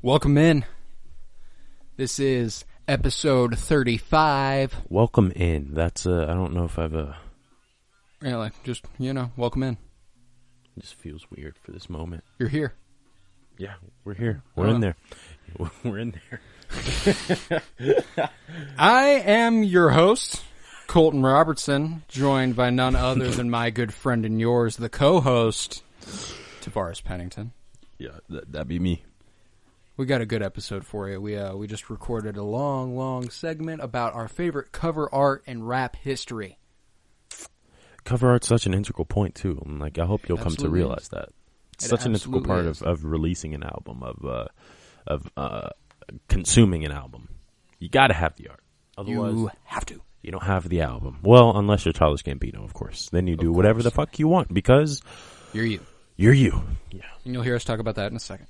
Welcome in. This is episode 35. Welcome in. That's I don't know if I've Yeah, like just welcome in. It just feels weird for this moment. You're here. Yeah, we're here. We're in there. We're in there. I am your host, Colton Robertson, joined by none other than my good friend and yours, the co-host, Tavares Pennington. Yeah, that'd be me. We got a good episode for you. We just recorded a long segment about our favorite cover art and rap history. Cover art's such an integral point too. And I hope you'll come to realize that. It's such an integral part of releasing an album, of consuming an album. You got to have the art. Otherwise, you have to. You don't have the album. Well, unless you're Childish Gambino, of course. Then you do whatever the fuck you want because you're you. You're you. Yeah. And you'll hear us talk about that in a second.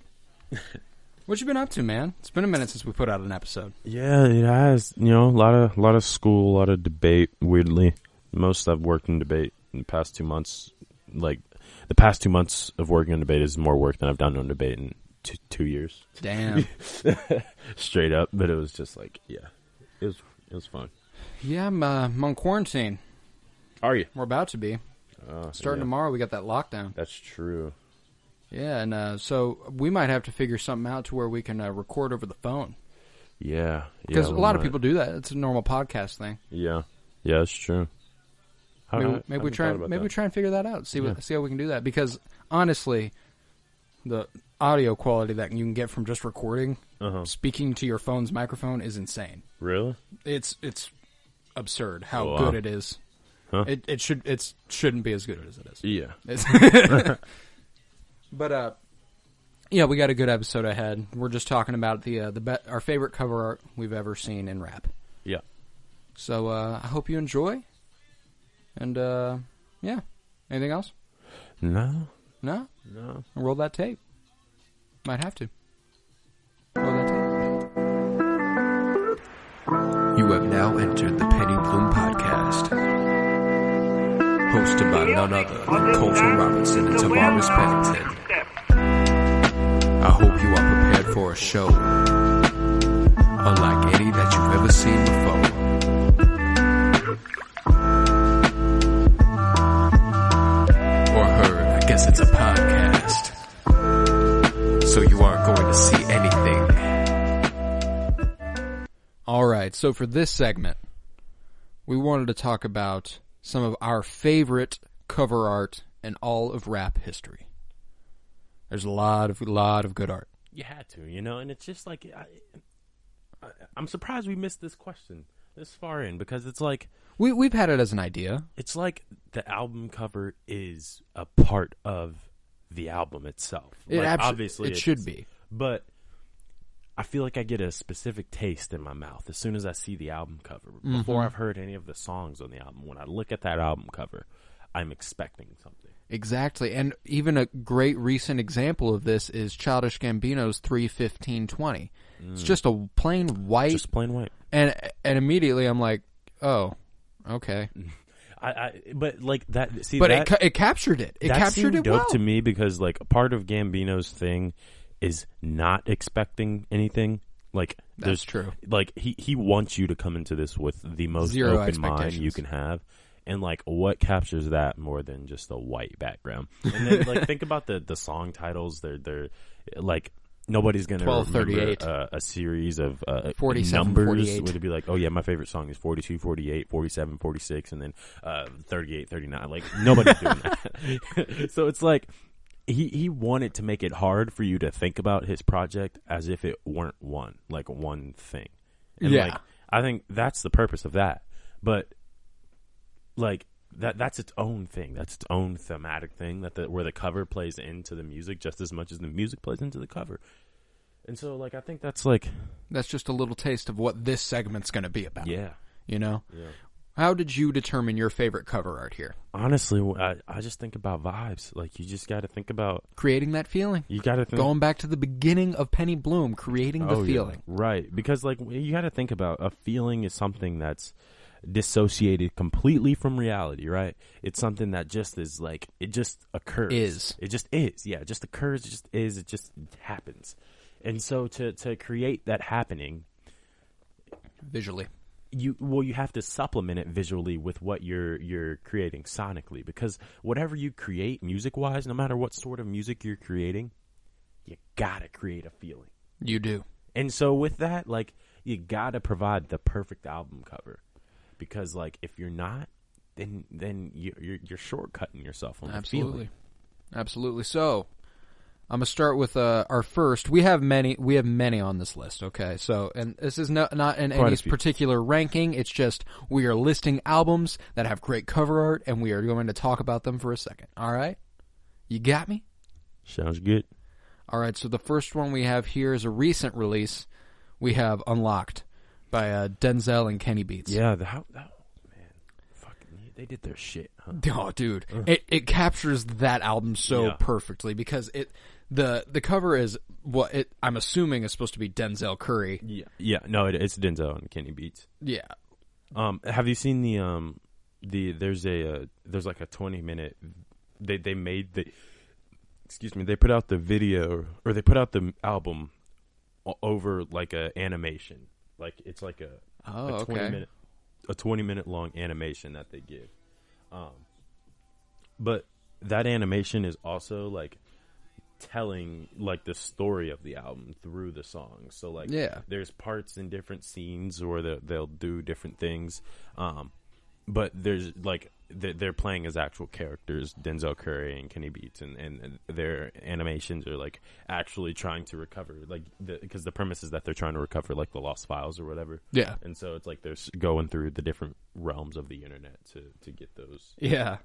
What you been up to, man? It's been a minute since we put out an episode. Yeah, it has. A lot of school, a lot of debate. Weirdly, most I've worked in debate in the past 2 months. Like the past 2 months of working on debate is more work than I've done on debate in 2 years. Damn. Straight up, but it was just it was fun. Yeah, I'm on quarantine. Are you? We're about to be. Starting tomorrow, we got that lockdown. That's true. Yeah, and so we might have to figure something out to where we can record over the phone. Yeah. Because a lot of people do that. It's a normal podcast thing. Yeah. Yeah, that's true. Maybe we try and figure that out. See how we can do that. Because honestly, the audio quality that you can get from just recording, speaking to your phone's microphone is insane. Really? It's absurd how good it is. Huh? It shouldn't be as good as it is. Yeah. But yeah, we got a good episode ahead. We're just talking about our favorite cover art we've ever seen in rap. Yeah. So I hope you enjoy. And yeah, anything else? No. Roll that tape. Might have to. Roll that tape. You have now entered the Penny Bloom Podcast. Hosted by none other than Colton Robertson and Tavares Pennington. I hope you are prepared for a show unlike any that you've ever seen before. Or heard, I guess it's a podcast. So you aren't going to see anything. Alright, so for this segment, we wanted to talk about some of our favorite cover art in all of rap history. There's a lot of good art. You had to, and it's just like I'm surprised we missed this question this far in because it's like we've had it as an idea. It's like the album cover is a part of the album itself. Obviously it should be, but I feel like I get a specific taste in my mouth as soon as I see the album cover. Before I've heard any of the songs on the album, when I look at that album cover, I'm expecting something. Exactly, and even a great recent example of this is Childish Gambino's 3:15:20. It's just a plain white. Just plain white. And immediately I'm like, oh, okay. But like that. See, but it captured it. It captured it well. Dope to me because like part of Gambino's thing is not expecting anything. Like that's true. Like he wants you to come into this with the most open mind you can have, and like what captures that more than just a white background. And then like think about the song titles. They're like nobody's gonna remember a series of 47, numbers. 48. Would it be like, oh yeah, my favorite song is 42, 48, 47, 46, and then 38, 39. Like nobody's doing that. So it's like. He wanted to make it hard for you to think about his project as if it weren't one thing. And like I think that's the purpose of that. But like that's its own thing. That's its own thematic thing where the cover plays into the music just as much as the music plays into the cover. And so like I think that's just a little taste of what this segment's going to be about. Yeah. Yeah. How did you determine your favorite cover art here? Honestly, I just think about vibes. Like, you just got to think about... creating that feeling. You got to think... going back to the beginning of Penny Bloom, creating the feeling. Yeah. Right. Because, like, you got to think about a feeling is something that's dissociated completely from reality, right? It's something that just is, like, it just occurs. Is. It just is. Yeah, it just occurs. It just is. It just happens. And so to create that happening visually, you have to supplement it visually with what you're creating sonically, because whatever you create music wise, no matter what sort of music you're creating, you gotta create a feeling. You do. And so with that, like, you gotta provide the perfect album cover, because like if you're not, then you're shortcutting yourself on the feeling. Absolutely. So I'm gonna start with our first. We have many on this list. Okay, so and this is not in any particular ranking. It's just we are listing albums that have great cover art, and we are going to talk about them for a second. All right, you got me? Sounds good. All right, so the first one we have here is a recent release. We have Unlocked by Denzel and Kenny Beats. Yeah, man, fucking, they did their shit, huh? Oh, dude, it captures that album so perfectly, because the cover is I'm assuming is supposed to be Denzel Curry. Yeah, no, it's Denzel and Kenny Beats. Yeah. Have you seen there's like a 20-minute they made the. Excuse me, they put out the video, or they put out the album over like a animation. Like it's like a 20-minute long animation that they give. But that animation is also like telling like the story of the album through the songs. So like there's parts in different scenes, or they'll do different things. But there's like they're playing as actual characters, Denzel Curry and Kenny Beats, and their animations are like actually trying to recover, like because the premise is that they're trying to recover like the lost files or whatever. Yeah, and so it's like they're going through the different realms of the internet to get those. Yeah.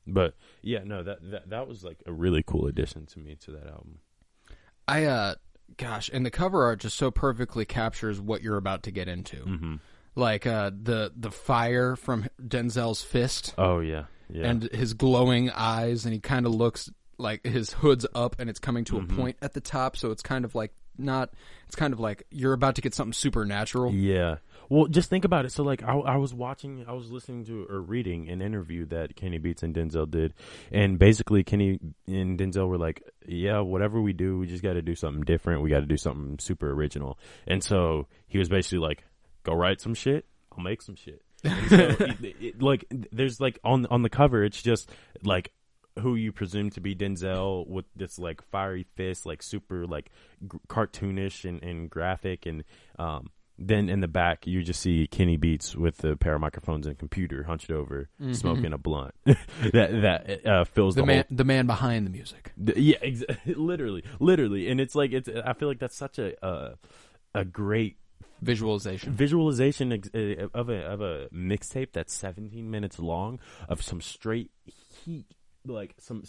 But yeah, no, that was like a really cool addition to me to that album. Gosh, and the cover art just so perfectly captures what you're about to get into. Mm-hmm. Like the fire from Denzel's fist. Oh yeah. And his glowing eyes, and he kind of looks like his hood's up, and it's coming to a point at the top, so it's kind of like you're about to get something supernatural. Yeah. Well, just think about it. So like I was listening to or reading an interview that Kenny Beats and Denzel did, and basically Kenny and Denzel were like, yeah, whatever we do, we just got to do something different. We got to do something super original. And so he was basically like, go write some shit, I'll make some shit. And so like there's like on the cover, it's just like who you presume to be Denzel with this like fiery fist, like super like cartoonish and graphic, and then in the back you just see Kenny Beats with a pair of microphones and computer hunched over, smoking a blunt. that fills the man behind the music. Literally, and it's like I feel like that's such a great visualization of a mixtape that's 17 minutes long, of some straight heat, like some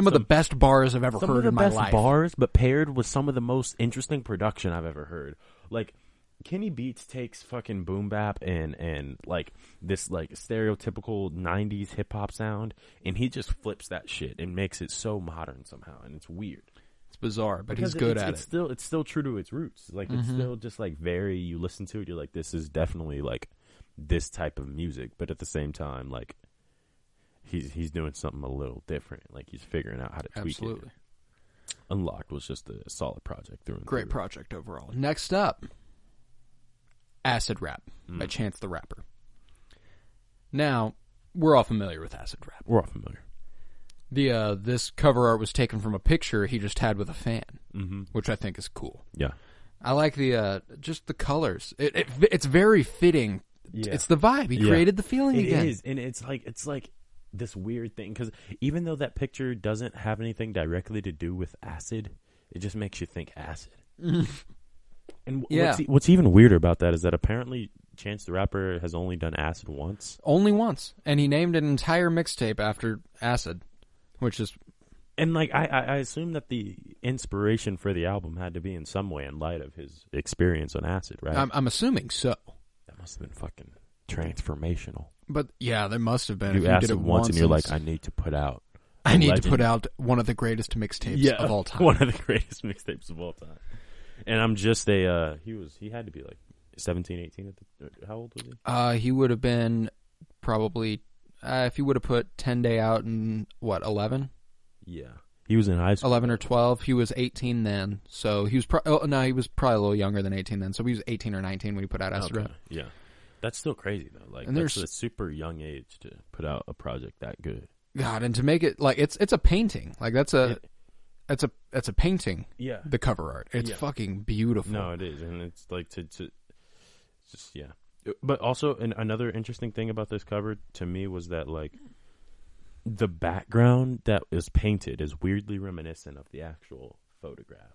of the best bars I've ever heard in my life. Some of the best bars, but paired with some of the most interesting production I've ever heard. Like Kenny Beats takes fucking boom bap and like this like stereotypical 90s hip hop sound, and he just flips that shit and makes it so modern somehow, and it's weird. It's bizarre, but because he's good at it. It's still true to its roots. Like it's still just like very, you listen to it, you're like, this is definitely like this type of music, but at the same time, like he's doing something a little different. Like he's figuring out how to tweak it. Unlocked was just a solid project through and Great project overall. Next up, Acid Rap by Chance the Rapper. Now, we're all familiar with acid rap. We're all familiar. This cover art was taken from a picture he just had with a fan, which I think is cool. Yeah, I like the just the colors. It's very fitting. Yeah. It's the vibe. He created the feeling again. It is, and it's like this weird thing, because even though that picture doesn't have anything directly to do with acid, it just makes you think acid. And what's even weirder about that is that apparently Chance the Rapper has only done acid once. Only once, and he named an entire mixtape after acid. Which is, and like I assume that the inspiration for the album had to be in some way in light of his experience on acid, right? I'm assuming so. That must have been fucking transformational. But yeah, there must have been. You acid it once, and you're like, I need to put out one of the greatest mixtapes of all time. One of the greatest mixtapes of all time. And I'm just he had to be like 17, 18 how old was he? He would have been probably. If you would have put 10 Day Out in, 11? Yeah. He was in high school. 11 or 12. He was 18 then, so he was he was probably a little younger than 18 then. So he was 18 or 19 when he put out Acid Rap. Yeah, that's still crazy though. Like, and that's a super young age to put out a project that good. God, and to make it like it's a painting. Like that's a painting. Yeah, the cover art. It's fucking beautiful. No, it is, and it's like to just But also, another interesting thing about this cover to me was that like the background that is painted is weirdly reminiscent of the actual photograph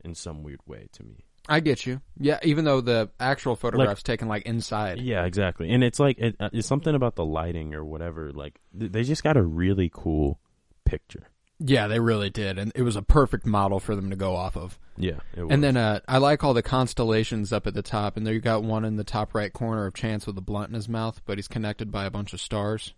in some weird way to me. I get you. Yeah, even though the actual photograph's taken like inside. Yeah, exactly. And it's like it's something about the lighting or whatever. Like they just got a really cool picture. Yeah, they really did, and it was a perfect model for them to go off of. Yeah, it was. And then I like all the constellations up at the top, and there you got one in the top right corner of Chance with a blunt in his mouth, but he's connected by a bunch of stars.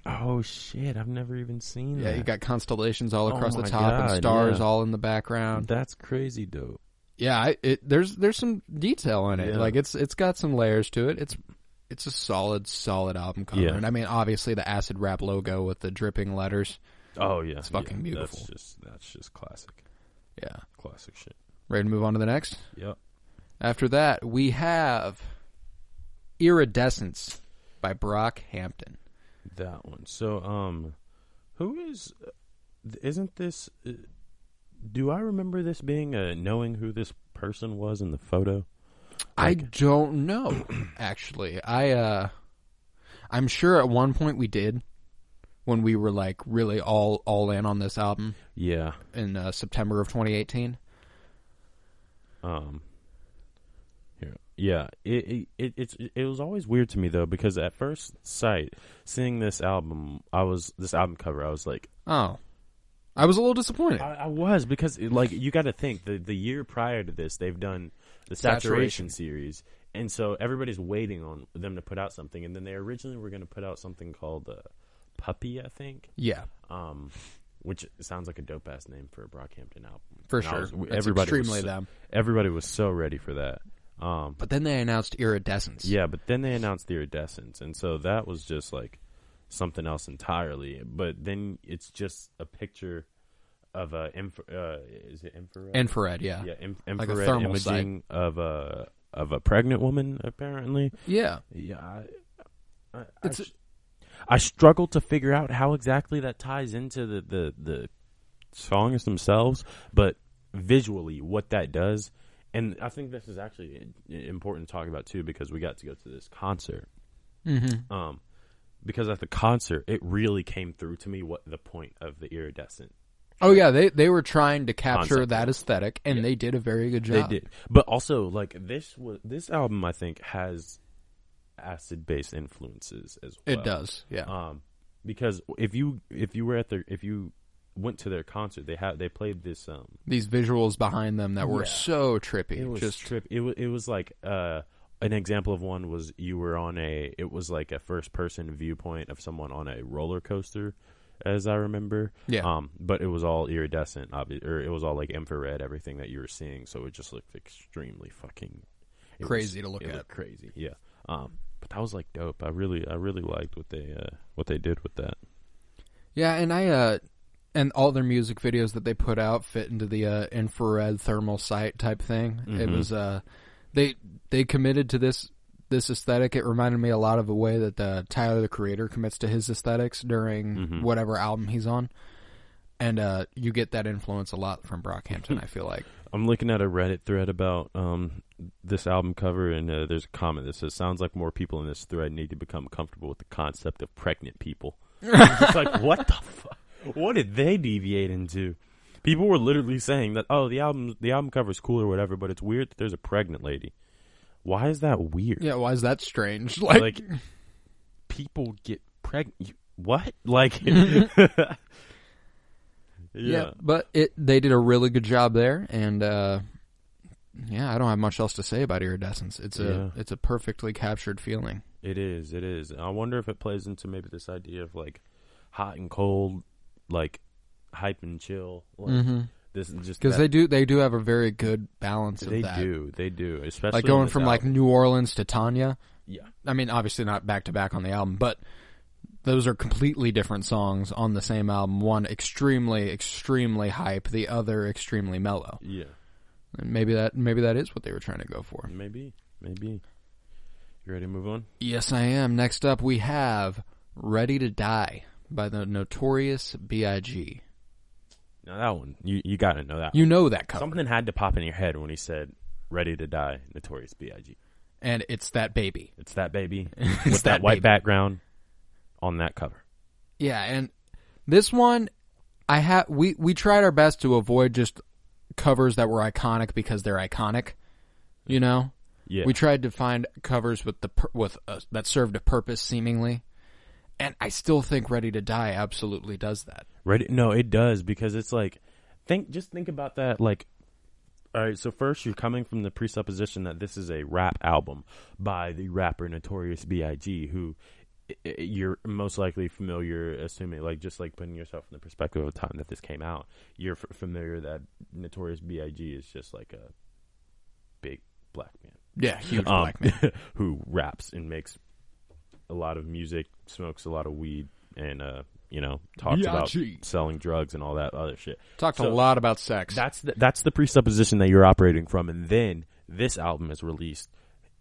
Oh shit! I've never even seen that. Yeah, you got constellations all across the my top God, and stars yeah. all in the background. That's crazy dope. Yeah, there's some detail in it. Yeah. Like it's got some layers to it. It's a solid album cover. Yeah. And I mean, obviously the Acid Rap logo with the dripping letters. Oh yeah, It's fucking beautiful. That's just classic. Yeah. Classic shit. Ready to move on to the next? Yep. After that, we have Iridescence by Brockhampton. That one. So, who is? Isn't this? Do I remember this being knowing who this person was in the photo? I don't know. Actually, I'm sure at one point we did when we were like really all in on this album. Yeah. In September of 2018. Here. Yeah. It was always weird to me though, because at first sight, seeing this album cover, I was like, oh, I was a little disappointed. I was, because like you got to think the year prior to this, they've done the Saturation series, and so everybody's waiting on them to put out something, and then they originally were going to put out something called Puppy, I think. Yeah. Which sounds like a dope ass name for a Brockhampton album. For sure. Everybody was so ready for that. But then they announced Iridescence. Yeah, but then they announced Iridescence, and so that was just like something else entirely. But then it's just a picture of is it infrared? Infrared, yeah. Yeah, infrared like a thermal imaging of a pregnant woman, apparently. Yeah. Yeah. I struggle to figure out how exactly that ties into the songs themselves, but visually what that does. And I think this is actually important to talk about too, because we got to go to this concert. Mm-hmm. Because at the concert, it really came through to me what the point of the iridescent. Oh yeah, they were trying to capture concept that aesthetic, and they did a very good job. They did, but also like this album, I think, has acid-based influences as well. It does, yeah. Because if you went to their concert, they played this these visuals behind them that were so trippy. It was trippy. It was like an example of one was it was like a first person viewpoint of someone on a roller coaster, as I remember. Yeah. But it was all iridescent, or it was all like infrared, everything that you were seeing. So it just looked extremely fucking crazy to look at. Crazy, yeah. But that was like dope. I really liked what they did with that. Yeah, and all their music videos that they put out fit into the infrared thermal sight type thing. Mm-hmm. It was they committed to this aesthetic. It reminded me a lot of the way that Tyler the Creator commits to his aesthetics during whatever album he's on. And you get that influence a lot from Brockhampton, I feel like. I'm looking at a Reddit thread about this album cover, and there's a comment that says, "Sounds like more people in this thread need to become comfortable with the concept of pregnant people." It's like, what the fuck? What did they deviate into? People were literally saying that, oh, the album cover is cool or whatever, but it's weird that there's a pregnant lady. Why is that weird? Yeah, why is that strange? Like people get pregnant. What? Like, yeah, but they did a really good job there, and I don't have much else to say about Iridescence. It's a perfectly captured feeling. It is. I wonder if it plays into maybe this idea of like hot and cold, like hype and chill. Like, this is just because they do have a very good balance of that. They do, especially like going from album. Like New Orleans to Tanya. Yeah, I mean, obviously not back to back on the album, but those are completely different songs on the same album. One extremely, extremely hype, the other extremely mellow. Yeah. And maybe that is what they were trying to go for. Maybe. You ready to move on? Yes, I am. Next up, we have Ready to Die by the Notorious B.I.G. Now that one, you got to know that. You know that cover. Something had to pop in your head when he said "Ready to Die," Notorious B.I.G. And it's that baby. It's that baby with that white background on that cover. Yeah, and this one, we tried our best to avoid just covers that were iconic because they're iconic. You know, Yeah. we tried to find covers with that served a purpose seemingly, and I still think "Ready to Die" absolutely does that. No, it does, because it's like, think about that. Like, all right, so first you're coming from the presupposition that this is a rap album by the rapper Notorious B.I.G., who you're most likely familiar, assuming, like, just like putting yourself in the perspective of the time that this came out, you're familiar that Notorious B.I.G. is just like a big black man. Yeah, huge black man. Who raps and makes a lot of music, smokes a lot of weed, and talks about selling drugs and all that other shit. Talked a lot about sex. That's the presupposition that you're operating from, and then this album is released,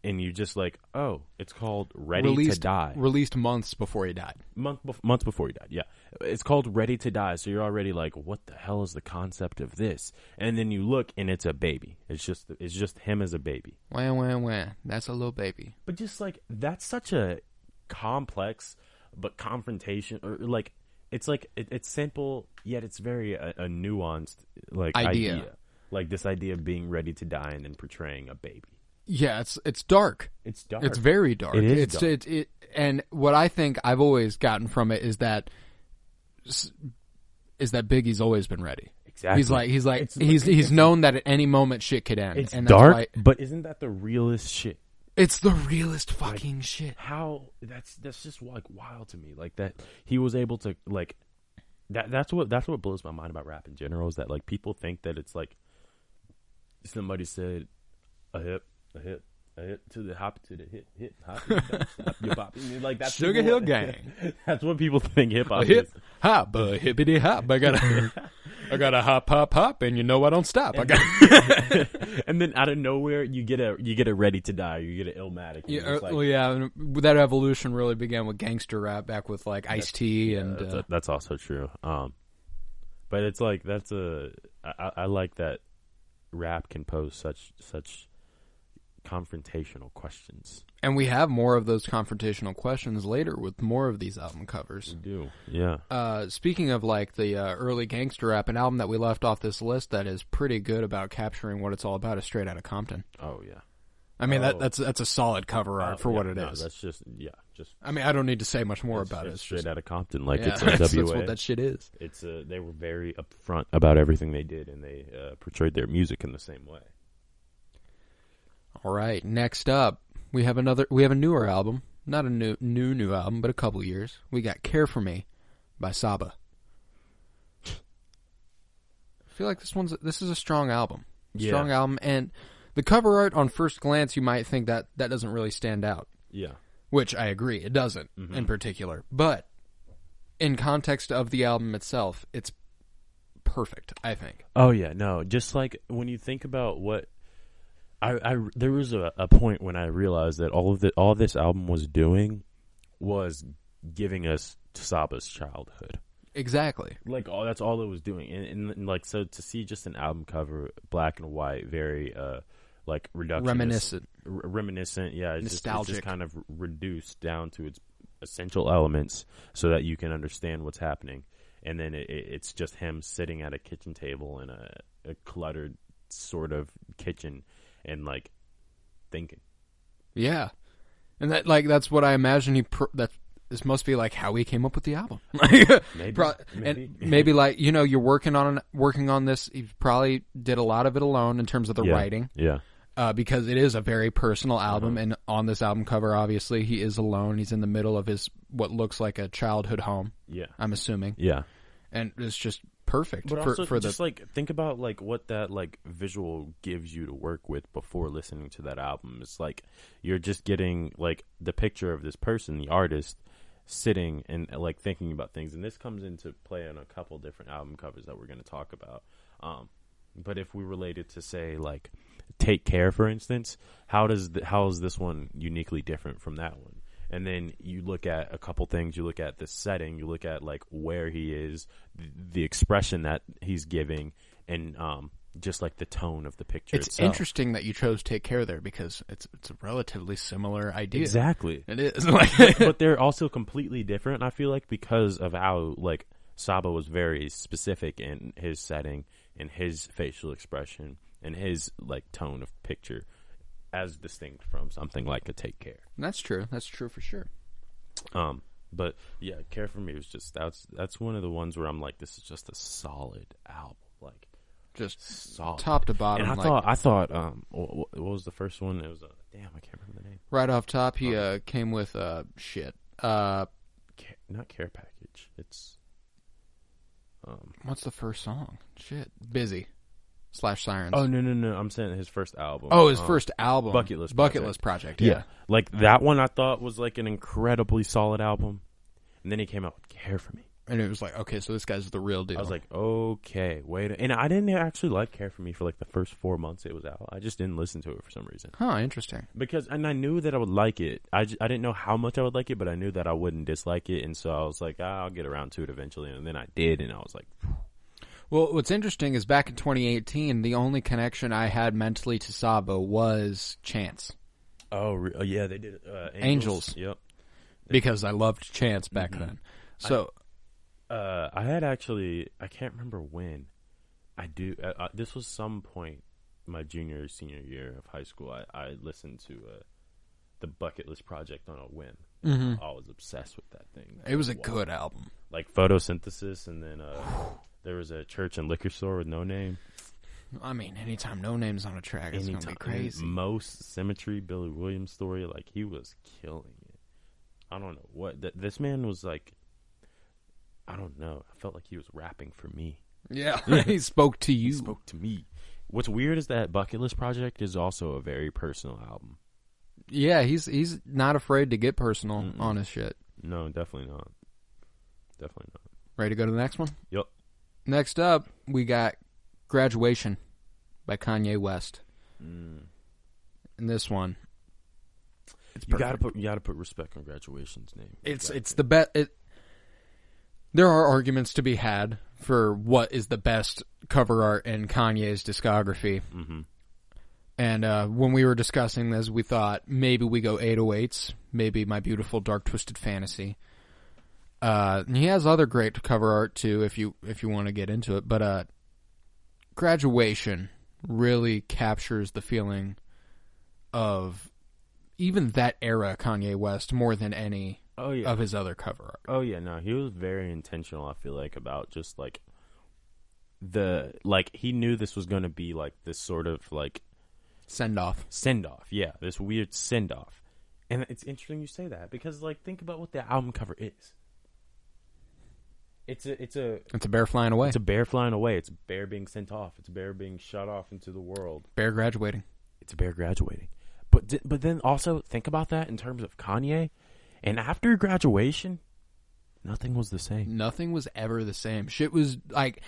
and you just like, oh, it's called Ready to Die. Released months before he died. Months before he died, yeah. It's called Ready to Die, so you're already like, what the hell is the concept of this? And then you look, and it's a baby. It's just him as a baby. Wah. That's a little baby. But just like, that's such a complex but confrontation, or like, it's simple, yet it's very a nuanced like idea. Like this idea of being ready to die and then portraying a baby. Yeah, it's dark. It's dark. It's very dark. It is dark. And what I think I've always gotten from it is that Biggie's always been ready. Exactly. He's known that at any moment shit could end. It's and dark, but isn't that the realest shit? It's the realest fucking shit. How that's just like wild to me. Like that he was able to like that's what blows my mind about rap in general, is that like people think that it's like somebody said a hip to the hop to the hip hop don't stop your bop. Like that's Sugar Hill Gang. That's what people think hip hop is. Hop, hippity hop. I gotta hop, and you know I don't stop. And then out of nowhere, you get a Ready to Die, you get an Illmatic. Yeah, that evolution really began with gangster rap back with like Ice-T and. That's also true. But it's like I like that rap can pose such confrontational questions. And we have more of those confrontational questions later with more of these album covers. We do, yeah. Speaking of like the early gangster rap, an album that we left off this list that is pretty good about capturing what it's all about is Straight Outta Compton. Oh yeah. I mean that's a solid cover art for what it is. That's just. I mean, I don't need to say much more about it. It's Straight Outta Compton, like it's that's NWA. what that shit is. It's they were very upfront about everything they did, and they portrayed their music in the same way. All right, next up, we have a newer album. Not a new album, but a couple years. We got Care For Me by Saba. I feel like this is a strong album. Strong album, and the cover art on first glance you might think that doesn't really stand out. Yeah. Which I agree, it doesn't in particular. But in context of the album itself, it's perfect, I think. Oh yeah, no, just like when you think about what there was a point when I realized that all this album was doing was giving us Saba's childhood. Exactly. Like that's all it was doing, and like so to see just an album cover, black and white, very like reductionist, reminiscent. Yeah, it's nostalgic. It's just kind of reduced down to its essential elements so that you can understand what's happening, and then it's just him sitting at a kitchen table in a cluttered sort of kitchen. And like thinking, yeah, and that's what I imagine this must be like how he came up with the album. maybe like you're working on this. He probably did a lot of it alone in terms of the writing. Yeah, because it is a very personal album, and on this album cover, obviously he is alone. He's in the middle of his what looks like a childhood home. Yeah, I'm assuming. Yeah, and it's just perfect. But also, just like think about like what that like visual gives you to work with before listening to that album. It's like you're just getting like the picture of this person, the artist, sitting and like thinking about things, and this comes into play on a couple different album covers that we're going to talk about. But if we relate it to, say, like Take Care, for instance, how is this one uniquely different from that one? And then you look at a couple things. You look at the setting. You look at like where he is, the expression that he's giving, and just like the tone of the picture It's itself. interesting that you chose Take Care there because it's a relatively similar idea. Exactly. It is. But they're also completely different, I feel like, because of how like Saba was very specific in his setting and his facial expression and his like tone of picture, as distinct from something like a Take Care. That's true. That's true for sure. But yeah, Care for Me was just that's one of the ones where I'm like, this is just a solid album, like Just solid, top to bottom. And I thought, what was the first one? It was damn, I can't remember the name. Right off top, he came with shit. Not Care Package. It's what's the first song? Shit, Busy / Sirens. Oh no! I'm saying his first album. Oh, his first album, Bucket List Project. Yeah, like that one I thought was like an incredibly solid album, and then he came out with Care for Me, and it was like, okay, so this guy's the real deal. I was like, okay, wait, and I didn't actually like Care for Me for like the first 4 months it was out. I just didn't listen to it for some reason. Huh, interesting. And I knew that I would like it. I didn't know how much I would like it, but I knew that I wouldn't dislike it, and so I was like, I'll get around to it eventually, and then I did, and I was like. Well, what's interesting is back in 2018, the only connection I had mentally to Saba was Chance. Oh, yeah, they did Angels. Yep. Because I loved Chance back then. So, I had actually, I can't remember when. This was some point my junior or senior year of high school. I listened to the Bucket List Project on a whim. Mm-hmm. I was obsessed with that thing. It was a good album. Like Photosynthesis, and then there was a Church and Liquor Store with No Name. I mean, anytime No Name's on a track, it's going to be crazy. Most Symmetry, Billy Williams story, like he was killing it. I don't know what this man was like. I don't know. I felt like he was rapping for me. Yeah, he spoke to you. He spoke to me. What's weird is that Bucket List Project is also a very personal album. Yeah, he's not afraid to get personal on his shit. No, definitely not. Definitely not. Ready to go to the next one? Yep. Next up, we got Graduation by Kanye West. And this one, it's perfect. You gotta put respect on Graduation's name. It's the best. There are arguments to be had for what is the best cover art in Kanye's discography. Mm-hmm. And when we were discussing this, we thought maybe we go 808s, maybe My Beautiful Dark Twisted Fantasy. And he has other great cover art too, if you want to get into it. But Graduation really captures the feeling of even that era Kanye West more than any of his other cover art. Oh yeah, no, he was very intentional. I feel like about just like he knew this was going to be like this sort of like send off. Yeah, this weird send off. And it's interesting you say that because like think about what the album cover is. It's a bear flying away. It's a bear flying away. It's a bear being sent off. It's a bear being shut off into the world. Bear graduating. It's a bear graduating. But then also think about that in terms of Kanye. And after Graduation, nothing was the same. Nothing was ever the same. Shit was like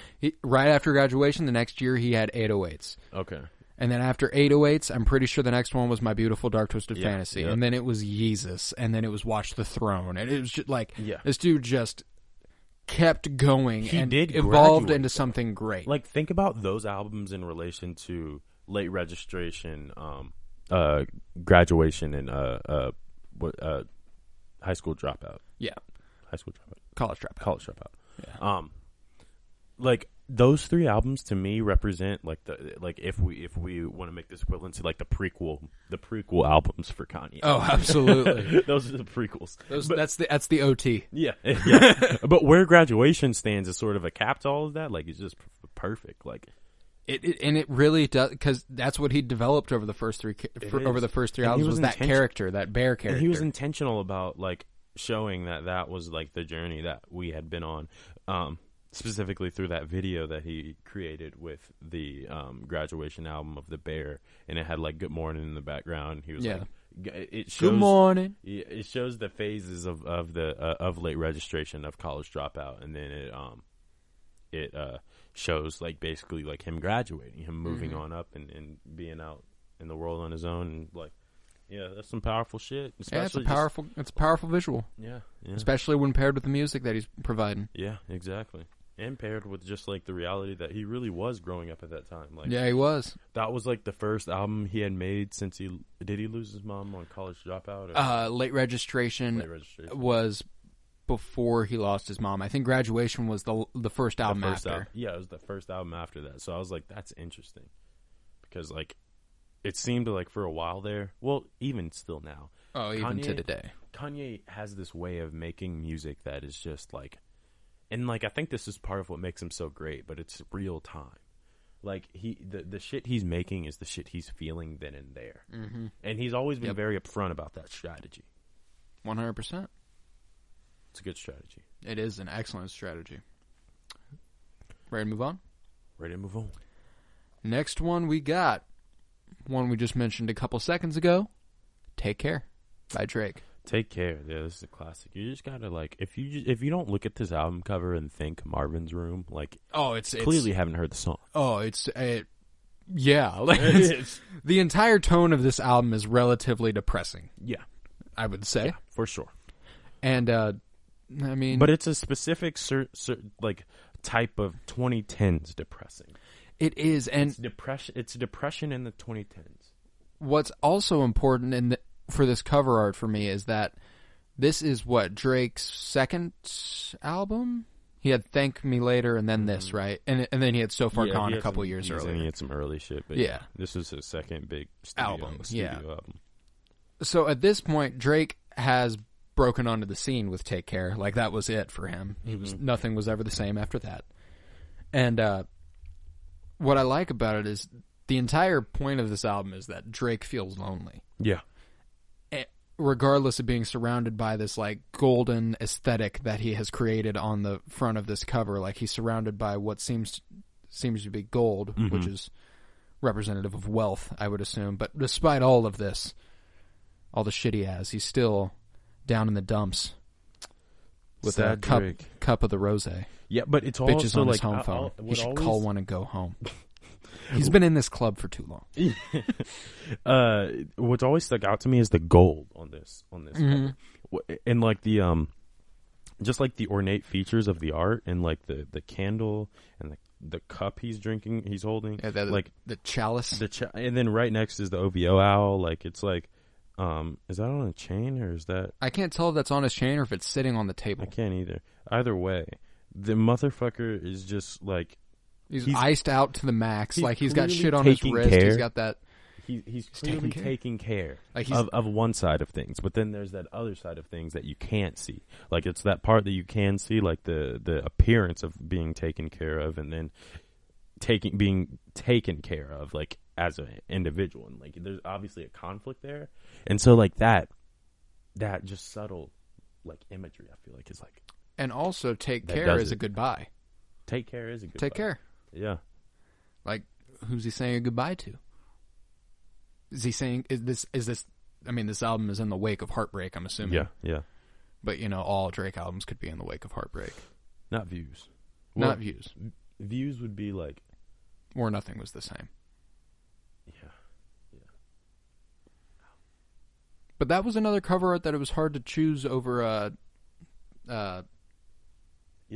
right after Graduation, the next year he had 808s. Okay. And then after 808s, I'm pretty sure the next one was My Beautiful Dark Twisted Fantasy. Yeah. And then it was Yeezus. And then it was Watch the Throne. And it was just like this dude just kept going evolved into something great. Like think about those albums in relation to Late Registration, Graduation, and High School Dropout. Yeah. High School Dropout. College Dropout. Yeah. Like those three albums to me represent like if we want to make this equivalent to like the prequel albums for Kanye. Oh, absolutely. Those are the prequels. That's the OT. Yeah. But where Graduation stands is sort of a cap to all of that. Like it's just perfect. Like it really does, because that's what he developed over the first three albums was that character, that bear character. And he was intentional about like showing that was like the journey that we had been on. Specifically through that video that he created with the Graduation album of the bear, and it had like Good Morning in the background. He was like, It shows, Good morning. It shows the phases of late registration of college dropout, and then it shows like basically like him graduating, him moving on up and being out in the world on his own, and like that's some powerful shit. Yeah, it's a powerful visual. Yeah, especially when paired with the music that he's providing. Yeah, exactly. And paired with just like the reality that he really was growing up at that time. Like, yeah, he was. That was like the first album he had made since did he lose his mom on College Dropout? Late Registration was before he lost his mom. I think Graduation was the first album after. Yeah, it was the first album after that. So I was like, that's interesting, because like it seemed like for a while there. Well, even still now. Oh, even to today, Kanye has this way of making music that is just like. And like I think this is part of what makes him so great, but it's real time. Like the shit he's making is the shit he's feeling then and there, and he's always been very upfront about that strategy. 100%. It's a good strategy. It is an excellent strategy. Ready to move on? Ready to move on. Next one we got one we just mentioned a couple seconds ago. Take Care by Drake. Take Care. Yeah, this is a classic. You just gotta like if you don't look at this album cover and think Marvin's Room, like it's clearly haven't heard the song. Yeah, like the entire tone of this album is relatively depressing. Yeah, I would say for sure. And I mean, but it's a specific like type of 2010s depressing. It is, and it's depression in the 2010s. What's also important for this cover art for me is that this is what Drake's second album. He had Thank Me Later and then this, right? And then he had So Far Gone a couple years earlier. And he had some early shit, but this is his second big studio album. So at this point, Drake has broken onto the scene with Take Care. Like that was it for him. Nothing was ever the same after that. And what I like about it is the entire point of this album is that Drake feels lonely. Yeah. Regardless of being surrounded by this like golden aesthetic that he has created on the front of this cover, like he's surrounded by what seems to be gold, which is representative of wealth, I would assume. But despite all of this, all the shit he has, he's still down in the dumps with a cup of the rosé. Yeah, but it's bitches also on like his home phone. He should call one and go home. He's been in this club for too long. What's always stuck out to me is the gold on this cover. And like the just like the ornate features of the art, and like the candle and the cup he's holding, like the chalice, and then right next is the OVO owl. Like it's like, is that on a chain or is that? I can't tell if that's on his chain or if it's sitting on the table. I can't either. Either way, the motherfucker is just like. He's iced out to the max. Like he's got shit on his wrist. Care. He's got that. He's clearly taking care of one side of things, but then there's that other side of things that you can't see. Like it's that part that you can see, like the appearance of being taken care of, and then being taken care of, like as an individual. And like there's obviously a conflict there, and so like that just subtle like imagery, I feel like is like. And also, take care is a goodbye. Take care is a goodbye. Take care. Yeah. Like, who's he saying a goodbye to? Is he saying, is this, I mean, this album is in the wake of heartbreak, I'm assuming. Yeah. But, all Drake albums could be in the wake of heartbreak. Not Views. Not Views. Views would be like. Or Nothing Was the Same. Yeah. But that was another cover art that it was hard to choose over,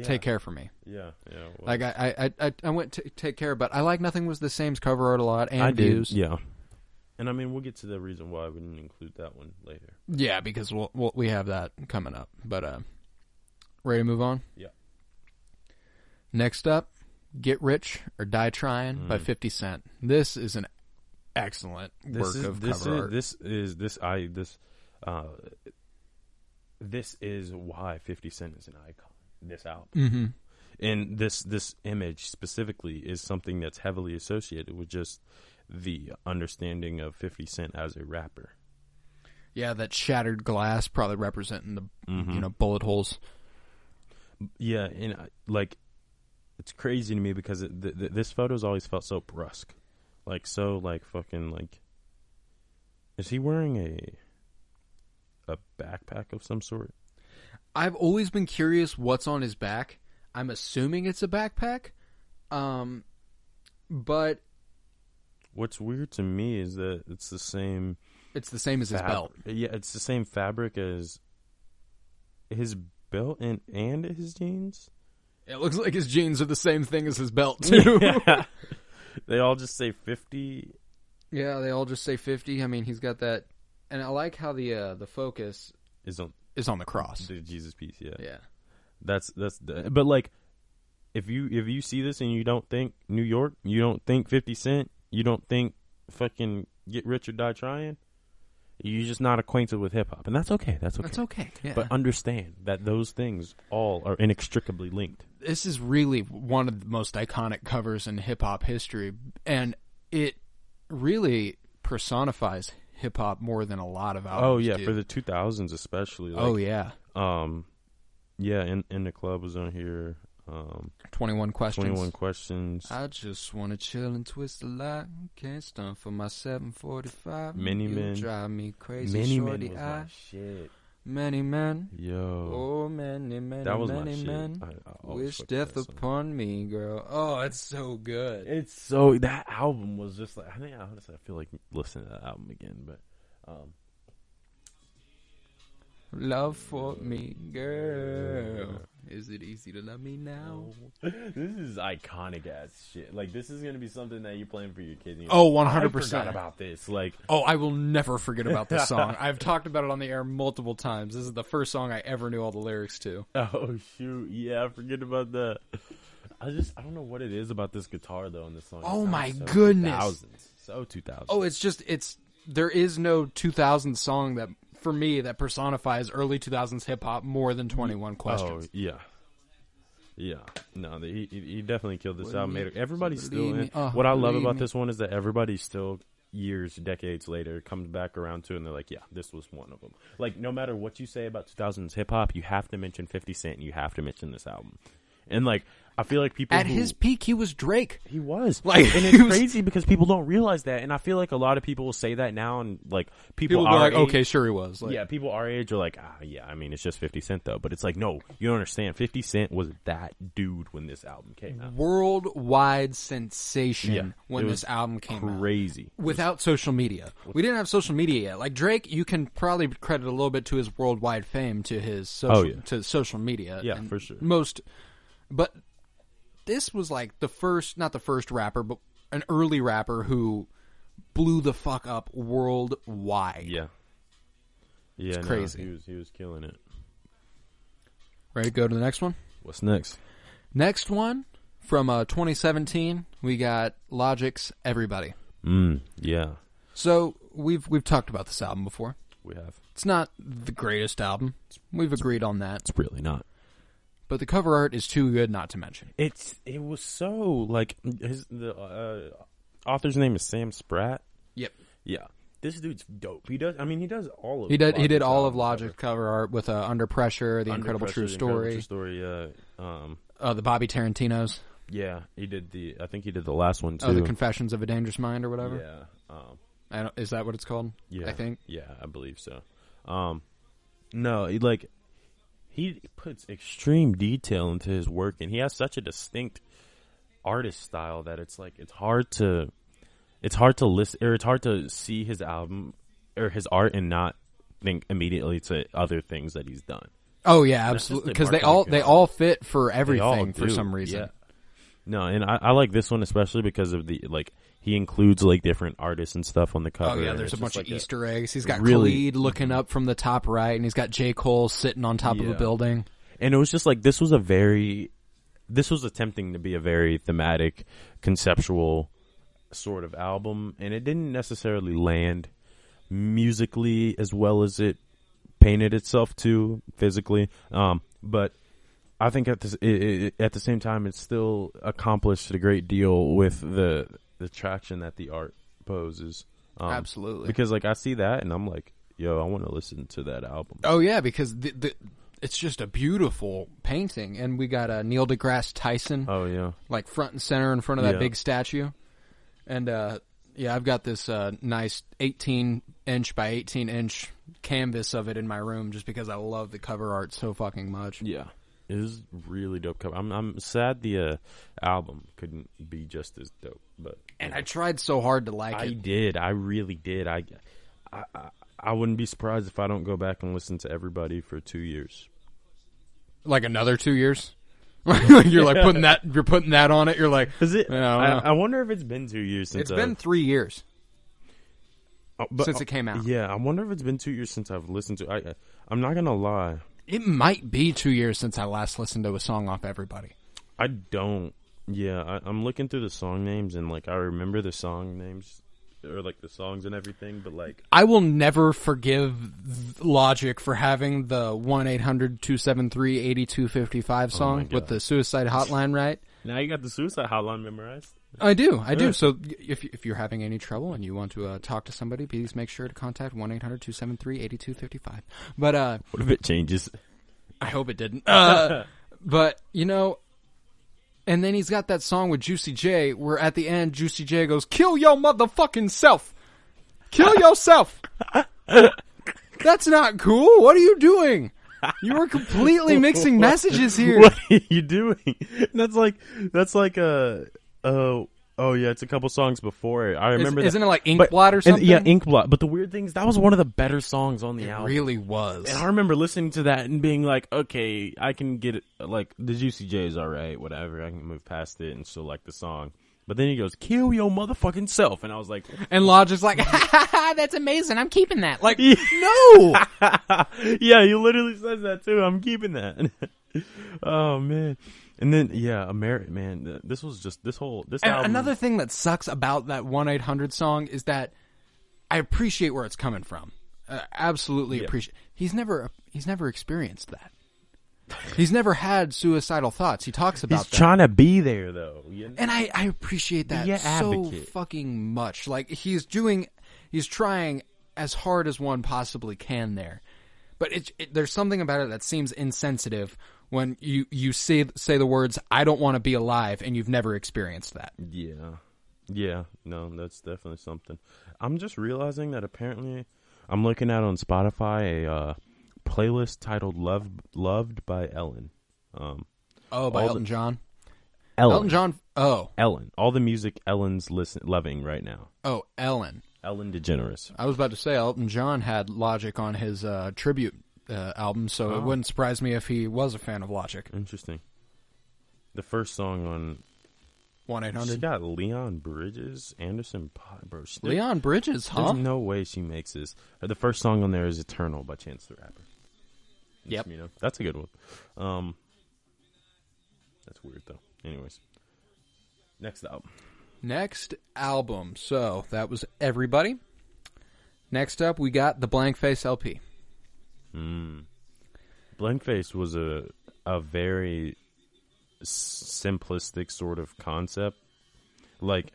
Take Care for me. Yeah. Well. Like I went to Take Care, but I like Nothing Was the Same's cover art a lot, and I Views. Did, yeah. And I mean, we'll get to the reason why we didn't include that one later. Yeah, because we have that coming up. But ready to move on? Yeah. Next up, Get Rich or Die Trying by 50 Cent. This is an excellent work of cover art. This is why 50 Cent is an icon. This album, and this image specifically is something that's heavily associated with just the understanding of 50 Cent as a rapper. Yeah, that shattered glass probably representing the bullet holes. Yeah, and like it's crazy to me because this photo's always felt so brusque, like so like fucking like. Is he wearing a? a backpack of some sort. I've always been curious what's on his back. I'm assuming it's a backpack. But what's weird to me is that it's the same. It's the same as his belt. Yeah, it's the same fabric as his belt and his jeans. It looks like his jeans are the same thing as his belt too. Yeah. They all just say 50. Yeah, they all just say 50. I mean, he's got that, and I like how the focus is on the cross, the Jesus piece. Yeah, yeah. But like, if you see this and you don't think New York, you don't think 50 Cent, you don't think fucking Get Rich or Die Trying, you're just not acquainted with hip hop, and that's okay. That's okay. Yeah. But understand that those things all are inextricably linked. This is really one of the most iconic covers in hip hop history, and it really personifies hip hop more than a lot of albums. Oh yeah, do. for the 2000s especially. Like, oh yeah. Yeah, in the club was on here. 21 Questions. 21 Questions. I just want to chill and twist the light. Can't stunt for my 745. Many Men. Drive me crazy. Many shorty. Men was my shit. Many men. Yo. Oh, many, that was many my men. shit. I always Wish fucked death that song. upon me, girl. Oh, it's so good. It's so, that album was just like, honestly, I feel like listening to that album again, but Love for me, girl. Is it easy to love me now? this is iconic ass shit. Like, this is gonna be something that you're playing for your kids. Oh, 100%. I forgot about this. Like, oh, I will never forget about this song. I've talked about it on the air multiple times. This is the first song I ever knew all the lyrics to. oh shoot, yeah, I forget about that. I don't know what it is about this guitar though in this song. Oh my so goodness. 2000s. So 2000s. Oh, there is no 2000s song that, for me, that personifies early 2000s hip hop more than 21 Questions. Oh, yeah. Yeah. No, he definitely killed this album. Everybody's still in. What I love about this one is that everybody still, decades later, comes back around to it, and they're like, yeah, this was one of them. Like, no matter what you say about 2000s hip hop, you have to mention 50 Cent, and you have to mention this album. And, like, I feel like people at his peak, he was Drake. He was. Like, and it's crazy because people don't realize that. And I feel like a lot of people will say that now, and like people are like, okay, sure he was. Like, yeah, people our age are like, yeah, I mean, it's just 50 Cent though. But it's like, no, you don't understand. 50 Cent was that dude when this album came out. Worldwide sensation when this album came out. Crazy. Without social media. We didn't have social media yet. Like Drake, you can probably credit a little bit to his worldwide fame to his social media. Yeah, for sure. But this was like not the first rapper, but an early rapper who blew the fuck up worldwide. Yeah. Yeah, it's crazy. He was killing it. Ready to go to the next one? What's next? Next one from 2017, we got Logic's Everybody. Yeah. So we've talked about this album before. We have. It's not the greatest album. We've agreed on that. It's really not. But the cover art is too good not to mention. It was so like the author's name is Sam Spratt. Yep. Yeah. This dude's dope. He does all of he did all of Logic's cover art with Under Pressure, The Incredible True Story. The Bobby Tarantino's. Yeah, I think he did the last one too. Oh, The Confessions of a Dangerous Mind or whatever. Yeah. Is that what it's called? Yeah. I think. Yeah, I believe so. No, he puts extreme detail into his work, and he has such a distinct artist style that it's like it's hard to listen, or it's hard to see his album or his art and not think immediately to other things that he's done. Oh yeah, absolutely. Because they all fit for everything for some reason. Yeah. No, and I like this one especially because of he includes like different artists and stuff on the cover. Oh yeah, there's a bunch of Easter eggs. He's got really, Khalid looking up from the top right, and he's got J. Cole sitting on top of a building. And it was just like this was attempting to be a very thematic, conceptual sort of album, and it didn't necessarily land musically as well as it painted itself to physically. But I think at the same time, it still accomplished a great deal with the traction that the art poses. Absolutely. Because I see that and I'm like, yo, I want to listen to that album. Oh yeah, because it's just a beautiful painting, and we got Neil deGrasse Tyson. Oh yeah, front and center in front of that big statue, and Yeah, I've got this nice 18-inch by 18-inch canvas of it in my room just because I love the cover art so fucking much. Yeah. It is really dope cover. I'm sad the album couldn't be just as dope, but and I tried so hard to like it. I did. I really did. I wouldn't be surprised if I don't go back and listen to everybody for 2 years. Like another 2 years? You're like putting that on it. You're like, is it? I wonder if it's been 2 years since it's been 3 years since it came out. Yeah, I wonder if it's been 2 years since I've listened to. I'm not gonna lie. It might be 2 years since I last listened to a song off Everybody. I don't. Yeah, I'm looking through the song names and like I remember the song names or like the songs and everything, but like I will never forgive Logic for having the 1-800-273-8255 song with the suicide hotline, right? Now you got the suicide hotline memorized. I do. So if you're having any trouble and you want to talk to somebody, please make sure to contact 1-800-273-8255. But what if it changes? I hope it didn't. But you know, and then he's got that song with Juicy J where at the end Juicy J goes, "Kill your motherfucking self. Kill yourself." That's not cool. What are you doing? You were completely mixing messages here. What are you doing? That's like oh yeah, it's a couple songs before it. I remember Isn't it like Inkblot or something? Yeah, Inkblot. But the weird thing is that was one of the better songs on the album. It really was. And I remember listening to that and being like, okay, I can get it. Like the Juicy J is all right, whatever. I can move past it and still like the song. But then he goes, "Kill your motherfucking self," and I was like, and Logic's like, "That's amazing. I'm keeping that." Like, yeah. No. Yeah, he literally says that too. I'm keeping that. Oh man. And then man, this album. Another thing that sucks about that 1-800 song is that I appreciate where it's coming from. Absolutely appreciate. He's never experienced that. He's never had suicidal thoughts. He talks about that. He's trying to be there though. And I appreciate that so fucking much. Like he's trying as hard as one possibly can there. But there's something about it that seems insensitive when you say the words, "I don't want to be alive," and you've never experienced that. Yeah, no, that's definitely something. I'm just realizing that apparently I'm looking at on Spotify a playlist titled "Loved by Ellen." By Elton John. Ellen John. Oh, Ellen. All the music Ellen's loving right now. Oh, Ellen. Ellen DeGeneres. I was about to say Elton John had Logic on his tribute album, so it wouldn't surprise me if he was a fan of Logic. Interesting. The first song on 1-800. She got Leon Bridges, Anderson Pot, bro. Leon Bridges, huh? There's no way she makes this. The first song on there is "Eternal" by Chance the Rapper. Yep. You know, that's a good one. That's weird though. Anyways, next album. So that was Everybody. Next up, we got the Blank Face LP. Blank Face was a very simplistic sort of concept. Like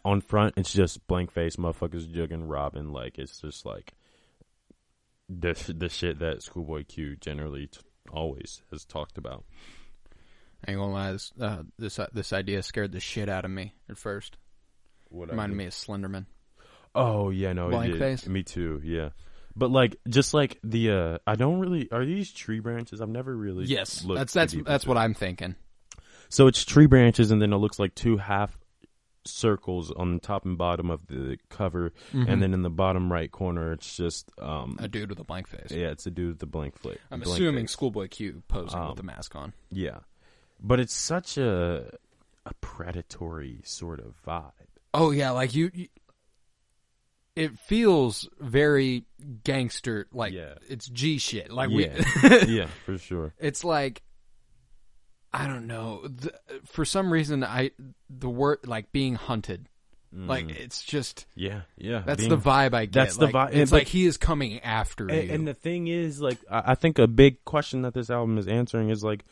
on front, it's just blank face, motherfuckers jugging, robbing. Like it's just like the shit that Schoolboy Q generally always has talked about. I ain't gonna lie, this idea scared the shit out of me at first. Reminded me of Slenderman. Oh yeah, no, Blank Face. Me too. Yeah, but like just like the I don't really are these tree branches? I've never really that's what I'm thinking. So it's tree branches, and then it looks like two half circles on the top and bottom of the cover, and then in the bottom right corner, it's just a dude with a blank face. Yeah, it's a dude with a blank face. I'm assuming Schoolboy Q posing with the mask on. Yeah, but it's such a predatory sort of vibe. Oh yeah, like you it feels very gangster, like it's G shit. Like yeah, for sure. It's like, I don't know. For some reason, the word like being hunted, like it's just That's the vibe I get. That's the vibe. It's like he is coming after you. And the thing is, like, I think a big question that this album is answering is like,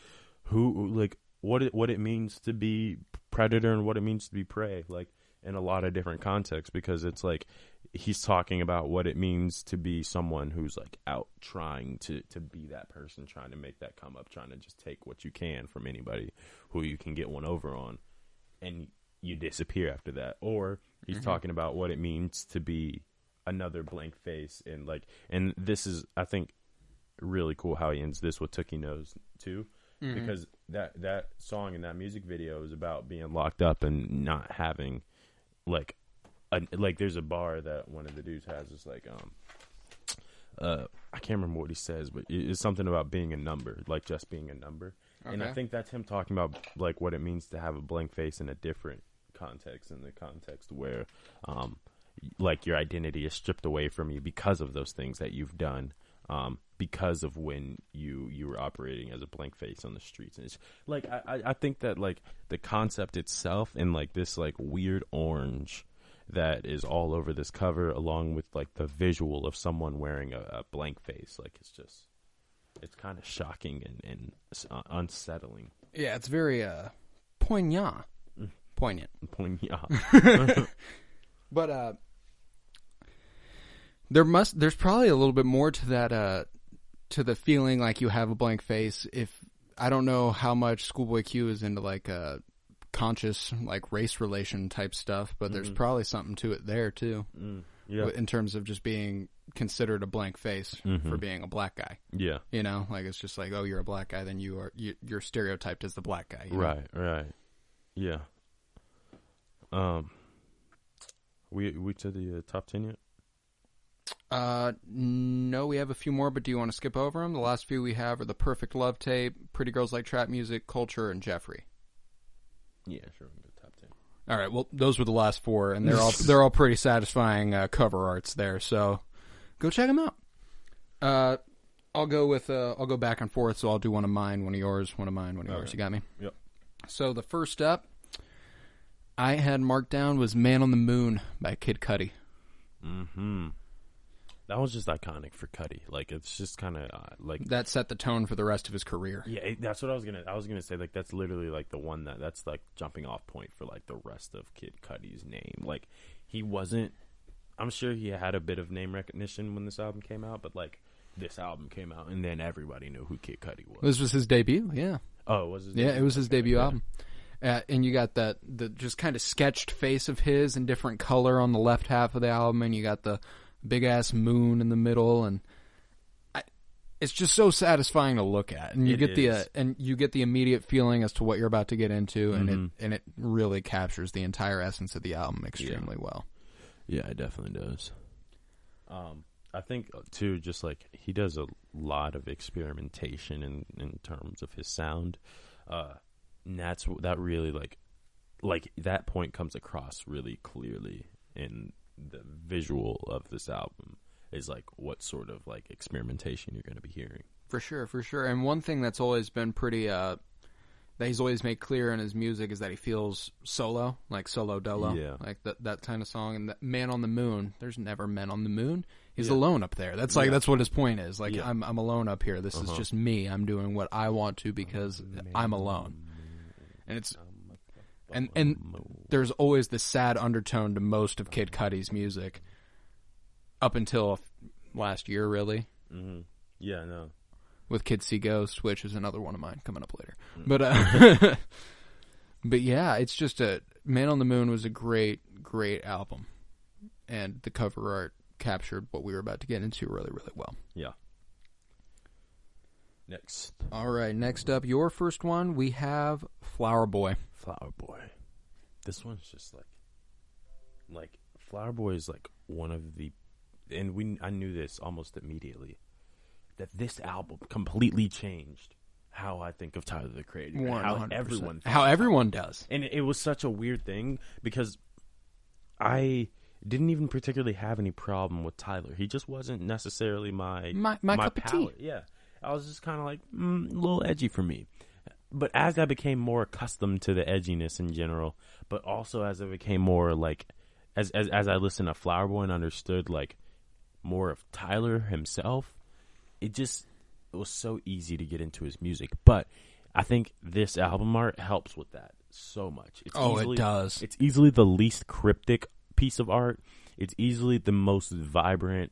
what it means to be predator and what it means to be prey, like in a lot of different contexts, because it's like he's talking about what it means to be someone who's like out trying to be that person, trying to make that come up, trying to just take what you can from anybody who you can get one over on, and you disappear after that. Or He's talking about what it means to be another blank face, and this is, I think, really cool how he ends this with Tookie Knows too, because that song and that music video is about being locked up and not having like there's a bar that one of the dudes has. It's like I can't remember what he says, but it's something about being a number, like just being a number. Okay. And I think that's him talking about like what it means to have a blank face in a different context, in the context where like your identity is stripped away from you because of those things that you've done, because of when you were operating as a blank face on the streets. And it's like I think that like the concept itself and like this like weird orange that is all over this cover, along with like the visual of someone wearing a blank face, like it's kind of shocking and unsettling. Yeah, it's very poignant. But there's probably a little bit more to that, to the feeling like you have a blank face. If I don't know how much Schoolboy Q is into like conscious like race relation type stuff, but there's probably something to it there too. Yeah. In terms of just being considered a blank face for being a black guy. Yeah. You know, like it's just like, oh, you're a black guy, then you're stereotyped as the black guy. Right, right. Yeah. We to the top 10 yet? No, we have a few more, but do you want to skip over them? The last few we have are The Perfect Love Tape, Pretty Girls Like Trap Music, Culture, and Jeffrey. Yeah, sure. We can go top 10. All right. Well, those were the last four, and they're all pretty satisfying cover arts there. So go check them out. I'll go back and forth. So I'll do one of mine, one of yours, one of mine, one of yours. You got me? Yep. So the first up I had marked down was "Man on the Moon" by Kid Cudi. That was just iconic for Cudi. Like, it's just kind of like that set the tone for the rest of his career. Yeah, that's what I was gonna say. Like, that's literally like the one that's like jumping off point for like the rest of Kid Cudi's name. Like, he wasn't. I'm sure he had a bit of name recognition when this album came out, but like this album came out and then everybody knew who Kid Cudi was. This was his debut. Yeah. Oh, it was his debut? Yeah, it was his debut album. And you got the just kind of sketched face of his in different color on the left half of the album, and you got the big ass moon in the middle, and it's just so satisfying to look at, and you get the immediate feeling as to what you're about to get into, and it really captures the entire essence of the album extremely well. Yeah, it definitely does. I think too, just like he does a lot of experimentation in terms of his sound, and that really like that point comes across really clearly in the visual of this album, is like what sort of like experimentation you're going to be hearing. For sure. And one thing that's always been pretty that he's always made clear in his music is that he feels solo, like solo dolo, like that kind of song. And that Man on the Moon, there's never men on the moon. He's alone up there. That's like that's what his point is. Like I'm alone up here. This is just me. I'm doing what I want to because I'm alone. And it's and there's always this sad undertone to most of Kid Cudi's music up until last year, really. Yeah, no. With Kids See Ghosts, which is another one of mine coming up later. But but yeah, it's just Man on the Moon was a great album, and the cover art captured what we were about to get into really, really well. Yeah. Next. All right, next up, your first one, we have Flower Boy. Flower Boy. This one's just like Flower Boy is like one of the, and I knew this almost immediately, that this album completely changed how I think of Tyler the Creator. 100%. How everyone does. And it was such a weird thing because I didn't even particularly have any problem with Tyler. He just wasn't necessarily my cup of tea. Yeah. I was just kind of like, a little edgy for me. But as I became more accustomed to the edginess in general, but also as I became more like, as I listened to Flower Boy and understood like more of Tyler himself, it was so easy to get into his music. But I think this album art helps with that so much. It does. It's easily the least cryptic piece of art. It's easily the most vibrant,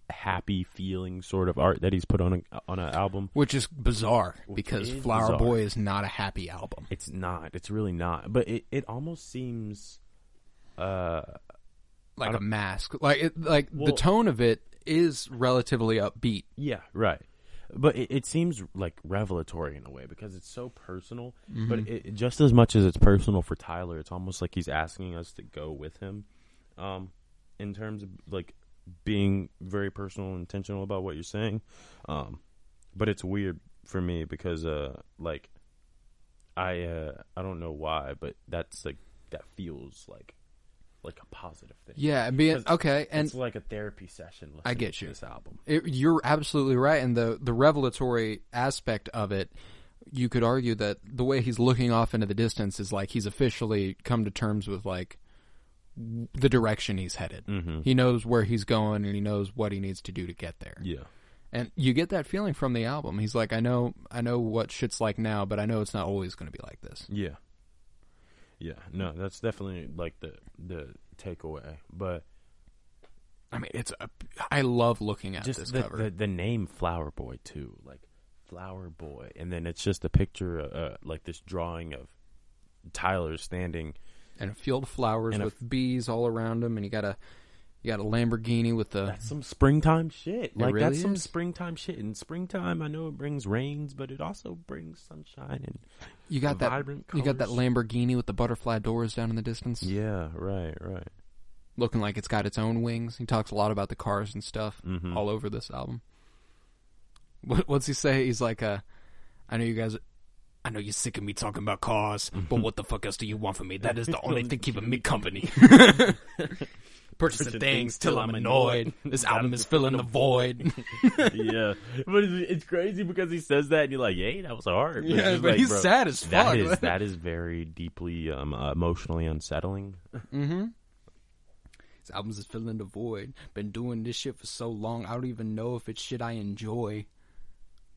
happy feeling sort of art that he's put on an album, which is bizarre because Flower Boy is not a happy album. It's not. It's really not. But it almost seems like a mask. Like the tone of it is relatively upbeat. Yeah, right. But it seems like revelatory in a way because it's so personal. Mm-hmm. But just as much as it's personal for Tyler, it's almost like he's asking us to go with him, in terms of like being very personal and intentional about what you're saying. But it's weird for me because like I don't know why, but that's like that feels like a positive thing. Yeah, okay, and it's like a therapy session. I get you. This album, you're absolutely right, and the revelatory aspect of it, you could argue that the way he's looking off into the distance is like he's officially come to terms with like the direction he's headed. Mm-hmm. He knows where he's going, and he knows what he needs to do to get there. Yeah, and you get that feeling from the album. He's like, I know what shit's like now, but I know it's not always going to be like this. Yeah. Yeah, no, that's definitely like the takeaway. But I mean, I love looking at this cover. The name Flower Boy too, like Flower Boy, and then it's just a picture, like this drawing of Tyler standing in a field of flowers with bees all around him, and you got a Lamborghini with the. That's some springtime shit. Like really that's some springtime shit. In springtime, I know it brings rains, but it also brings sunshine and you got vibrant that. You got that Lamborghini with the butterfly doors down in the distance. Yeah, right. Looking like it's got its own wings. He talks a lot about the cars and stuff all over this album. What's he say? He's like, I know you're sick of me talking about cars, but what the fuck else do you want from me? That is the only thing keeping me company. Purchasing things till I'm annoyed. This album is filling the void. Yeah. But it's crazy because he says that and you're like, yay, that was hard. But yeah, but he's sad as fuck. That is very deeply emotionally unsettling. Mm-hmm. This album is filling the void. Been doing this shit for so long, I don't even know if it's shit I enjoy.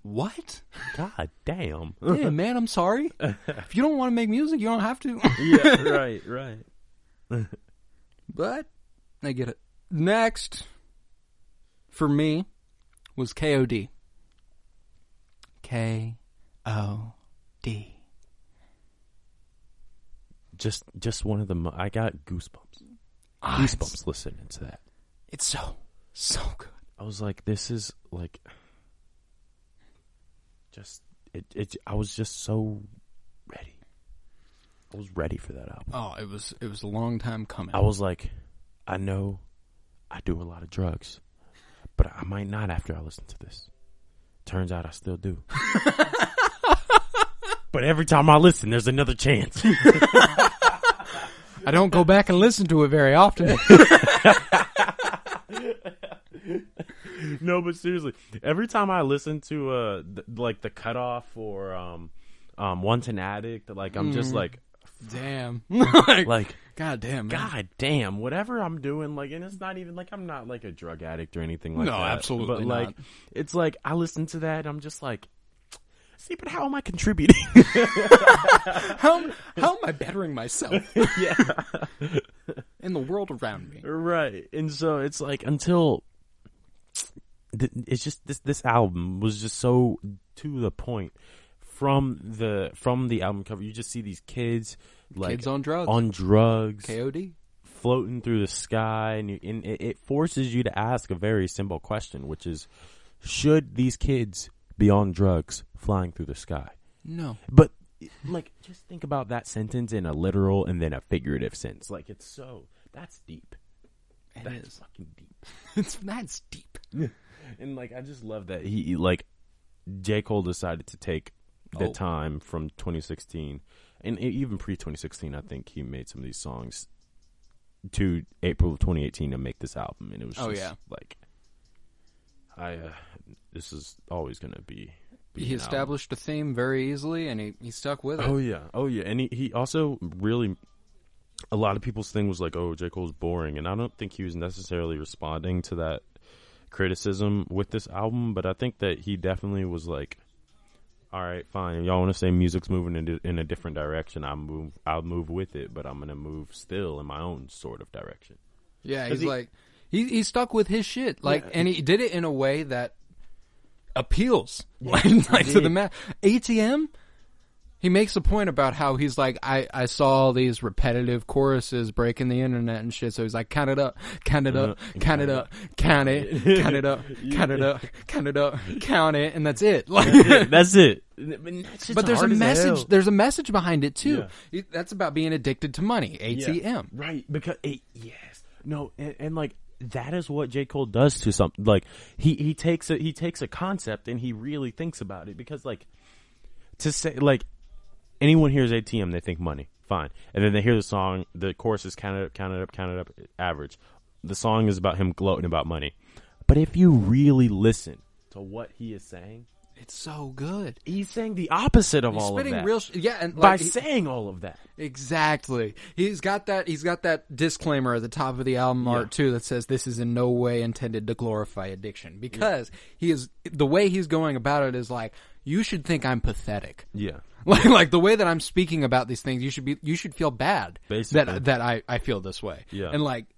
What? God damn. Yeah, man, I'm sorry. If you don't want to make music, you don't have to. Yeah, right. But I get it. Next, for me, was KOD. KOD. Just one of the. I got goosebumps. Goosebumps listening to that. It's so good. I was like, this is like. I was just so ready. I was ready for that album. Oh, it was a long time coming. I was like, I know I do a lot of drugs, but I might not after I listen to this. Turns out I still do. But every time I listen, there's another chance. I don't go back and listen to it very often. No, but seriously, every time I listen to like the cutoff or Once an Addict, like I'm just like, damn, like god damn, man. God damn, whatever I'm doing, like, and it's not even like I'm not like a drug addict or anything like that. No, absolutely but not. Like, it's like I listen to that, and I'm just like, see, but how am I contributing? how am I bettering myself? Yeah, in the world around me, right? And so it's like until. It's just this album was just so to the point. From the album cover, you just see these kids like on drugs, KOD, floating through the sky, and it forces you to ask a very simple question, which is, should these kids be on drugs flying through the sky? No, but like just think about that sentence in a literal and then a figurative sense. Like that's deep. That's fucking deep. That's deep. And like I just love that he like J. Cole decided to take the time from 2016 and even pre-2016. I think he made some of these songs to April of 2018 to make this album, and it was just like this is always gonna be he established a theme very easily, and he stuck with it. Oh yeah, and he also really. A lot of people's thing was like, oh, J. Cole's boring, and I don't think he was necessarily responding to that criticism with this album, but I think that he definitely was like, all right, fine, y'all want to say music's moving in a different direction, I'll move with it, but I'm going to move still in my own sort of direction. Yeah, he's like, he stuck with his shit, like, and he did it in a way that appeals, like to the man. ATM, He makes a point about how he's like, I saw all these repetitive choruses breaking the internet and shit, so he's like, count it up, count it up, count it up, count it, count it up, count it up, count it up, count it, and that's it. Like, that's it. But there's a message. There's a message behind it too. Yeah. That's about being addicted to money. ATM. Yeah, right? Because yes, no, and like that is what J. Cole does to something. Like he takes a concept and he really thinks about it. Because like to say like anyone hears ATM, they think money. Fine, and then they hear the song. The chorus is count it up, count it up, count it up. Average. The song is about him gloating about money. But if you really listen to what he is saying. It's so good. He's saying the opposite of all of that. Real and by saying all of that. Exactly. He's got that disclaimer at the top of the album art too that says this is in no way intended to glorify addiction, because the way he's going about it is like, you should think I'm pathetic. Yeah. Like the way that I'm speaking about these things, you should feel bad. Basically. that I feel this way. Yeah.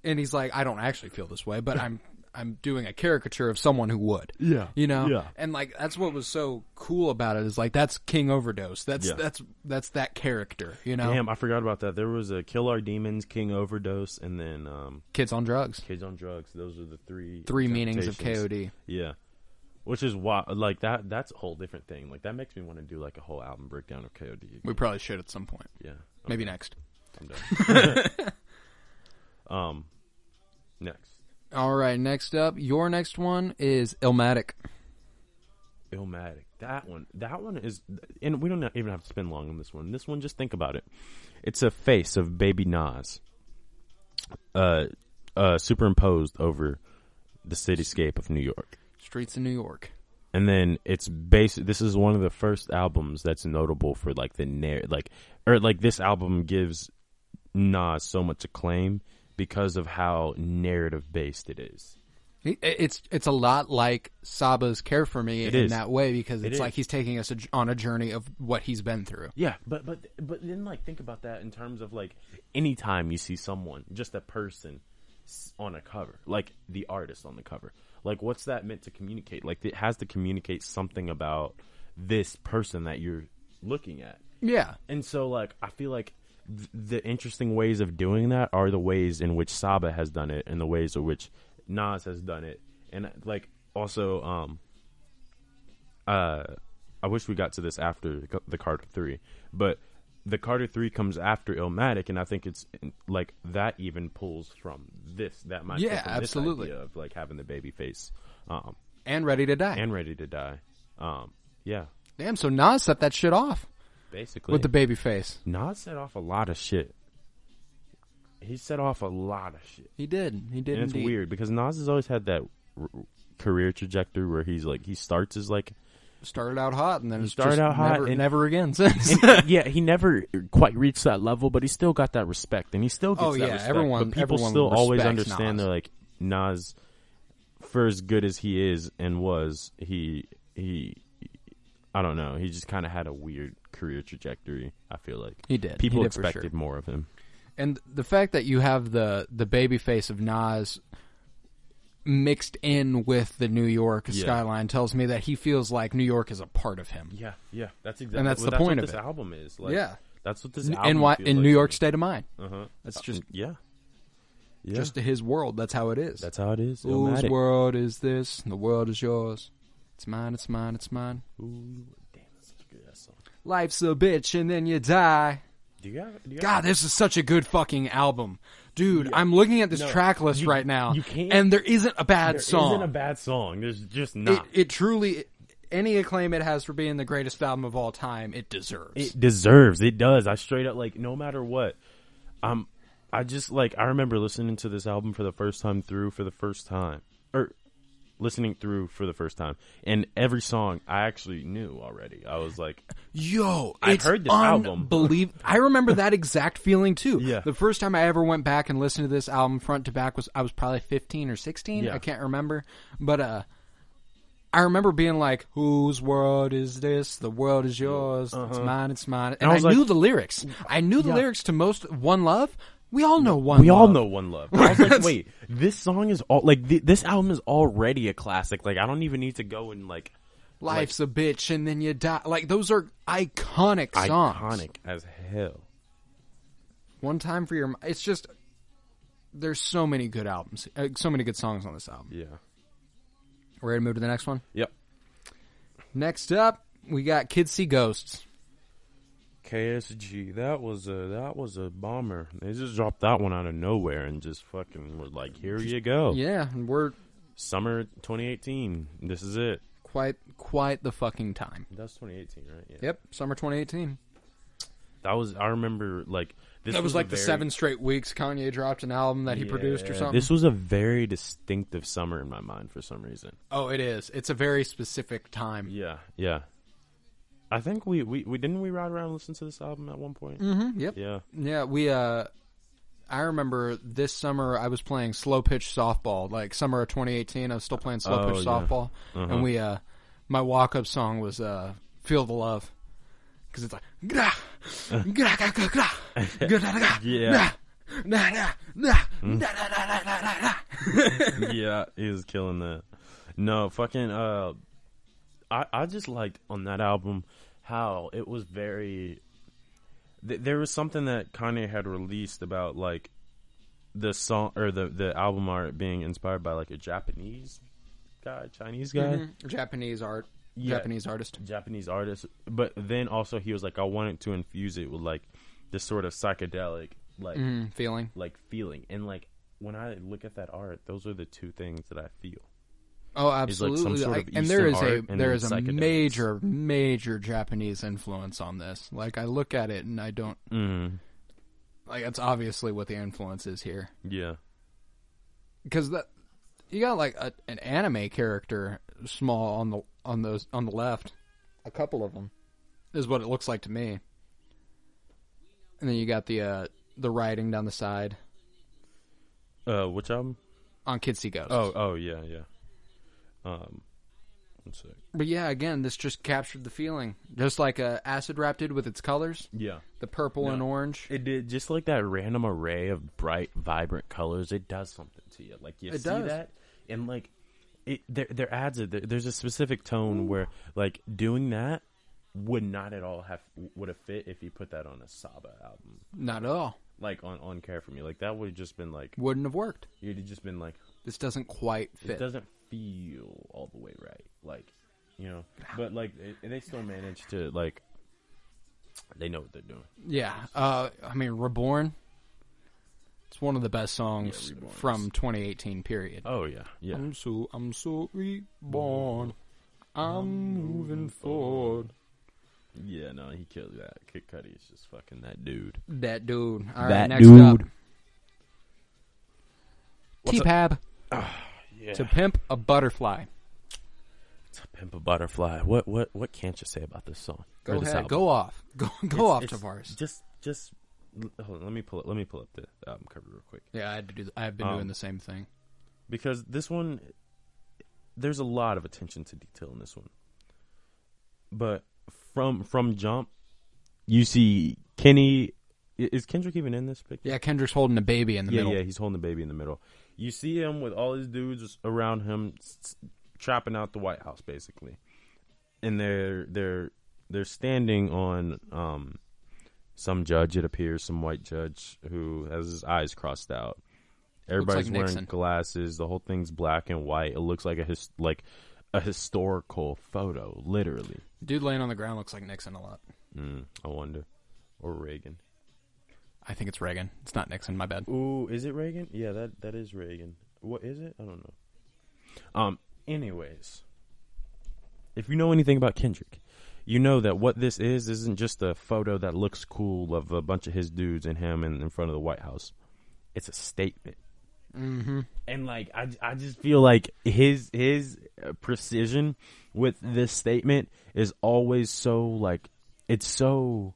And he's like, I don't actually feel this way, but I'm doing a caricature of someone who would. Yeah. You know? Yeah. And like that's what was so cool about it, is like that's King Overdose. That's that character, you know? Damn, I forgot about that. There was a Kill Our Demons, King Overdose, and then Kids on Drugs. Kids on Drugs. Those are the three meanings of KOD. Yeah. Which is why like that's a whole different thing. Like that makes me want to do like a whole album breakdown of KOD again. We probably should at some point. Yeah. Okay. Maybe next. I'm done. Next. All right, next up, your next one is Illmatic. Illmatic. That one is, and we don't even have to spend long on this one. This one, just think about it. It's a face of Baby Nas, superimposed over the cityscape of New York. Streets of New York. And then it's this is one of the first albums that's notable for like this album gives Nas so much acclaim because of how narrative based it is. It's a lot like Saba's Care For Me in that way, because it's like he's taking us on a journey of what he's been through. Yeah, but then like think about that in terms of like anytime you see someone, just a person on a cover, like the artist on the cover, like what's that meant to communicate? Like it has to communicate something about this person that you're looking at. Yeah. And so like I feel like the interesting ways of doing that are the ways in which Saba has done it and the ways in which Nas has done it. And like also I wish we got to this after the Carter 3, but the Carter 3 comes after Illmatic, and I think it's like that even pulls from this. That might yeah, absolutely idea of like having the baby face and Ready to Die. Yeah. Damn, so Nas set that shit off. Basically. With the baby face. Nas set off a lot of shit. He set off a lot of shit. He did. And it's weird because Nas has always had that career trajectory where he's like, he starts as like... Started out hot and then never again since. Yeah, he never quite reached that level, but he still got that respect. And he still gets that respect. Everyone, but people still always understand they're like, Nas, for as good as he is and was, he I don't know. He just kind of had a weird career trajectory, I feel like. He did. People expected more of him. And the fact that you have the baby face of Nas mixed in with the New York skyline tells me that he feels like New York is a part of him. Yeah. That's exactly. And that's the point of this it. album is. Like, yeah. That's what this album feels in like New York state of mind. Uh-huh. That's just... Yeah. Just his world. That's how it is. That's how it is. Whose world is this? The world is yours. It's mine, it's mine, it's mine. Ooh, damn, that's such a good ass song. Life's a bitch and then you die. God, this is such a good fucking album. Dude, yeah. I'm looking at this track list right now, and there isn't a bad song. There isn't a bad song. There's just not. It truly, any acclaim it has for being the greatest album of all time, it deserves. It does. I straight up, like, no matter what. I just, like, I remember listening to this album for the first time. And every song I actually knew already. I was like, yo, I've heard this album. I remember that exact feeling too. Yeah. The first time I ever went back and listened to this album front to back I was probably 15 or 16. Yeah. I can't remember. But I remember being like, whose world is this? The world is yours. It's mine, it's mine. And I knew the lyrics. I knew the lyrics to most One Love. We all know One Love. We all know One Love. I was like, wait, this song is all like this album is already a classic. Like I don't even need to go and like Life's a Bitch and Then You Die. Like, those are iconic songs. Iconic as hell. One Time for Your... It's just... There's so many good albums. So many good songs on this album. Yeah. We're ready to move to the next one? Yep. Next up, we got Kids See Ghosts. KSG, that was a bomber. They just dropped that one out of nowhere and just fucking were like, here you go. Yeah, and we're... Summer 2018. This is it. Quite the fucking time. That's 2018, right? Yeah. Yep, summer 2018. That was, I remember, like... That was like the 7 straight weeks Kanye dropped an album that he produced or something. This was a very distinctive summer in my mind for some reason. Oh, it is. It's a very specific time. Yeah, yeah. I think we didn't we ride around and listen to this album at one point? Mm-hmm, yep. Yeah. Yeah, we, I remember this summer I was playing slow pitch softball. Like, summer of 2018, I was still playing slow pitch softball. Uh-huh. And we, my walk-up song was Feel the Love. Because it's like, yeah. Yeah, he was killing that. No, fucking, I just liked on that album how it was very, there was something that Kanye had released about, like, the song, or the album art being inspired by, like, a Japanese guy, Chinese guy? Mm-hmm. Japanese artist. But then also he was like, I wanted to infuse it with, like, this sort of psychedelic, like, feeling. And, like, when I look at that art, those are the two things that I feel. Oh, absolutely. Like some sort of and there is a psychedelics. major Japanese influence on this. Like, I look at it and I don't... Mm-hmm. Like, that's obviously what the influence is here. Yeah. Because you got, like, an anime character small on the left. A couple of them is what it looks like to me. And then you got the writing down the side. Which album? On Kids See Ghosts. Oh, yeah. One sec. But yeah, again, this just captured the feeling. Just like Acid Rap did with its colors. Yeah. The purple and orange. It did, just like that random array of bright, vibrant colors, it does something to you. Like, you see that, and, like, there adds there's a specific tone where, like, doing that would not at all would have fit if you put that on a Saba album. Not at all. Like, on Care For Me. Like, that would have just been, like... Wouldn't have worked. You'd have just been, like... This doesn't quite fit. It doesn't feel all the way right. Like, you know... But, like, they still managed to, like... They know what they're doing. Yeah. I mean, Reborn... It's one of the best songs from 2018, period. Oh, yeah. Yeah. I'm so reborn. I'm moving forward. Yeah, no, he killed that. Kid Cudi is just fucking that dude. That dude. All right, that next dude. up. T-Pab. Yeah. To Pimp a Butterfly. To Pimp a Butterfly. What can't you say about this song? Go ahead. Album? Go off. Go off, Tavares. Just hold on, let me pull up the album cover real quick. Yeah, I had to do. I've been doing the same thing. Because this one, there's a lot of attention to detail in this one. But from jump, you see Kenny. Is Kendrick even in this picture? Yeah, Kendrick's holding a baby in the middle. Yeah, he's holding the baby in the middle. You see him with all his dudes around him, trapping out the White House, basically. And they're standing on some judge, it appears, some white judge who has his eyes crossed out. Everybody's like wearing Nixon. Glasses. The whole thing's black and white. It looks like a historical photo, literally. Dude laying on the ground looks like Nixon a lot. I wonder. Or Reagan. I think it's Reagan. It's not Nixon. My bad. Ooh, is it Reagan? Yeah, that is Reagan. What is it? I don't know. Anyways, if you know anything about Kendrick, you know that what this isn't just a photo that looks cool of a bunch of his dudes and him in front of the White House. It's a statement. Mm-hmm. And, like, I just feel like his precision with this statement is always so, like, it's so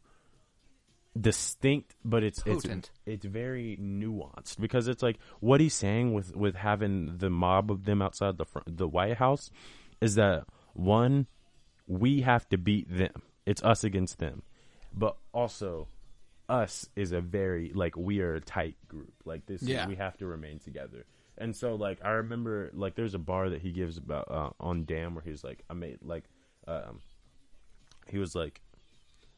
distinct, but it's very nuanced, because it's like what he's saying with having the mob of them outside the White House is that, one, we have to beat them. It's us against them. But also, us is a very, like, we are a tight group. Like, this, we have to remain together. And so, like, I remember, like, there's a bar that he gives about on Damn where he's like, I made, like, he was like,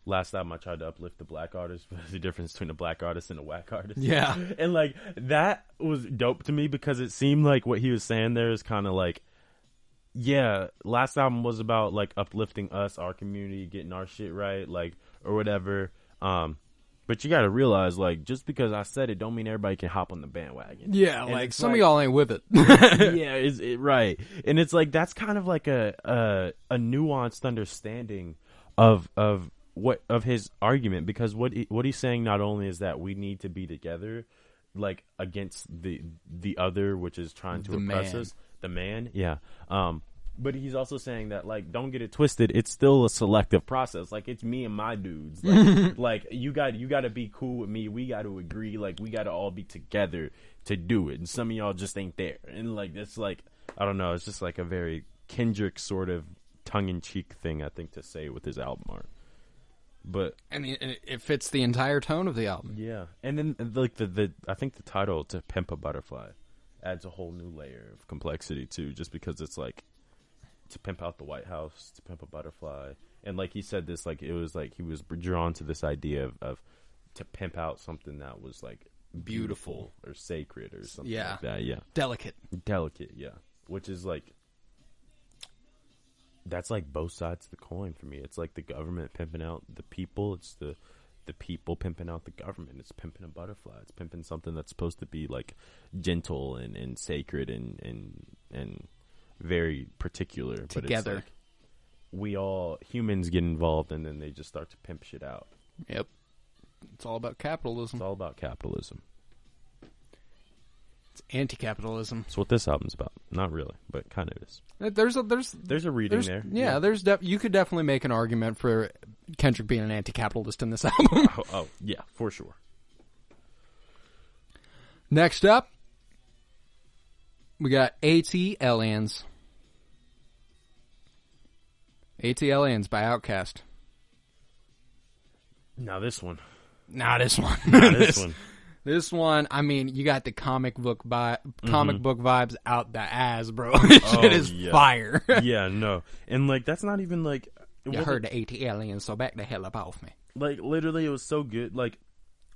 last album I tried to uplift the black artist, but there's a difference between a black artist and a whack artist. Yeah. And like that was dope to me because it seemed like what he was saying there is kind of like, yeah, last album was about like uplifting us, our community, getting our shit right, like, or whatever. But you got to realize, like, just because I said it don't mean everybody can hop on the bandwagon. Yeah, and like like, some of y'all ain't with it. yeah, right. And it's like that's kind of like a nuanced understanding of his argument, because what he's saying not only is that we need to be together, like against the other, which is trying to oppress us, the man, yeah. But he's also saying that, like, don't get it twisted. It's still a selective process. Like, it's me and my dudes. Like, like you got to be cool with me. We got to agree. Like, we got to all be together to do it. And some of y'all just ain't there. And like, it's like, I don't know. It's just like a very Kendrick sort of tongue-in-cheek thing, I think, to say with his album art. But and it fits the entire tone of the album. Yeah, and then like the I think the title "To Pimp a Butterfly" adds a whole new layer of complexity too, just because it's like to pimp out the White House, to pimp a butterfly, and like he said this, like it was like he was drawn to this idea of to pimp out something that was like beautiful or sacred or something like that. Yeah, delicate, yeah, which is like. That's like both sides of the coin for me. It's like the government pimping out the people. It's the people pimping out the government. It's pimping a butterfly. It's pimping something that's supposed to be like gentle and sacred and very particular. Together. But it's like we all humans get involved and then they just start to pimp shit out. Yep. It's all about capitalism. It's all about capitalism. Anti-capitalism. That's what this album's about. Not really, but kind of is. There's a reading there. Yeah, you could definitely make an argument for Kendrick being an anti-capitalist in this album. oh, yeah, for sure. Next up, we got AT-Aliens. AT-Aliens by Outkast. Now this one. This one, I mean, you got the comic book vibes out the ass, bro. This shit is fire. Yeah, no. And, like, that's not even, like... You heard the AT-Aliens, so back the hell up off me. Like, literally, it was so good. Like,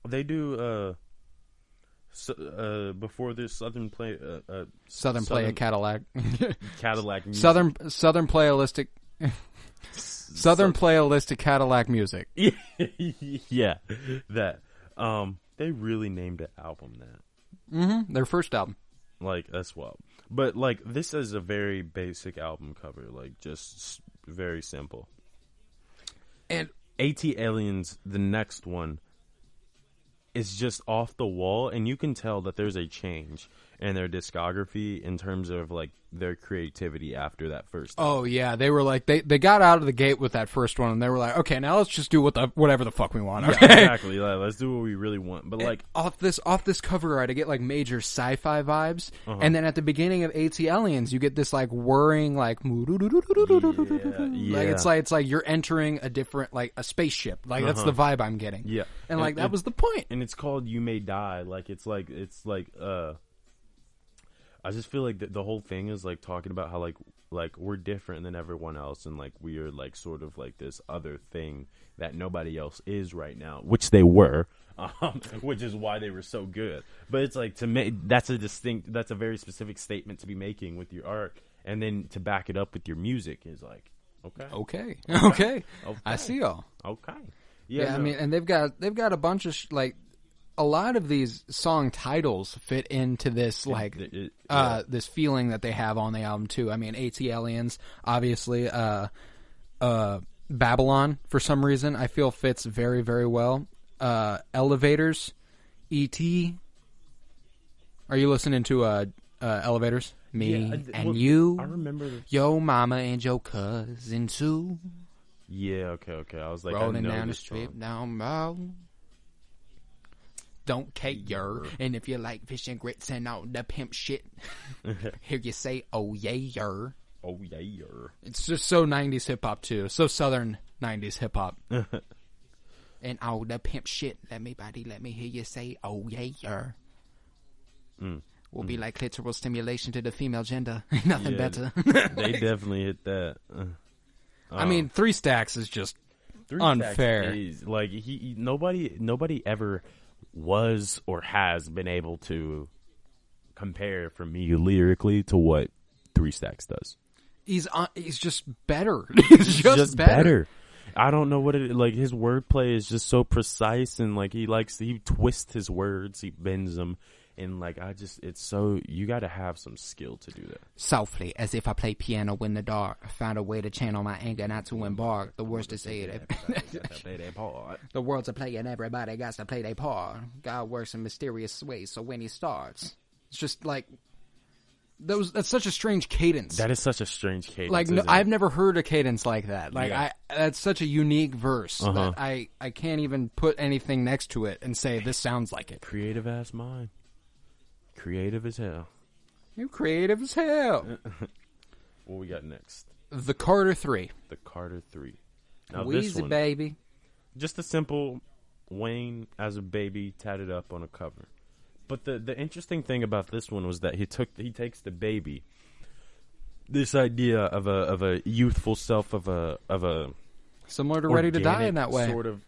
they do, before this Southern Play... Southern Play a Cadillac. Cadillac music. Southern Playalistic... Southern Playalistic Cadillac music. Yeah, that. They really named the album that. Mm-hmm. Their first album. Like, that's wild. But, like, this is a very basic album cover. Like, just very simple. And AT-Aliens, the next one, is just off the wall. And you can tell that there's a change in their discography in terms of, like, their creativity after that first album. Oh, yeah. They were like, they got out of the gate with that first one, and they were like, okay, now let's just do whatever the fuck we want. Okay? Yeah, exactly. Like, let's do what we really want. But, like... Off this cover art, I get, like, major sci-fi vibes, and then at the beginning of AT-Aliens, you get this, like, whirring, like... Yeah. Like, it's like you're entering a different, like, a spaceship. Like, that's the vibe I'm getting. Yeah. And, like, that was the point. And it's called You May Die. Like, it's like... I just feel like the whole thing is like talking about how like we're different than everyone else, and like we are like sort of like this other thing that nobody else is right now, which they were, which is why they were so good. But it's like, to me, that's a very specific statement to be making with your art, and then to back it up with your music is like, okay. I see y'all. Okay, yeah. No. I mean, and they've got a bunch of like. A lot of these song titles fit into this, like, this feeling that they have on the album, too. I mean, AT-Aliens, obviously, Babylon, for some reason, I feel fits very, very well. Elevators, E.T. Are you listening to Elevators? Me and you. I remember your mama and your cousin, too. Yeah, okay. I was like, rolling down the strip, down road. Don't care, and if you like fish and grits and all the pimp shit, hear you say, oh yeah, oh yeah. It's just so 90s hip hop too, so Southern 90s hip hop, and all the pimp shit. Let me hear you say, oh yeah. Will be like clitoral stimulation to the female gender. Nothing better. They definitely hit that. I mean, 3 Stacks is just unfair. Is, like nobody ever was or has been able to compare for me lyrically to what 3 Stacks does. He's just better. He's just better. I don't know what it like. His wordplay is just so precise, and like he twists his words, he bends them, and like it's so you got to have some skill to do that. Softly, as if I play piano in the dark, I found a way to channel my anger, not to embark. The worst to say it. The world's a play, and everybody got to play their part. God works in mysterious ways, so when he starts, it's just like. That's such a strange cadence. That is such a strange cadence. Like I've never heard a cadence like that. Like that's such a unique verse that I can't even put anything next to it and say this sounds like it. Creative ass mind. Creative as hell. You creative as hell. What we got next? The Carter 3. The Carter 3. Now Wheezy this one, baby. just a simple Wayne as a baby tatted up on a cover. But the interesting thing about this one was that he takes the baby, this idea of a youthful self of a similar to Ready to Die in that way, sort of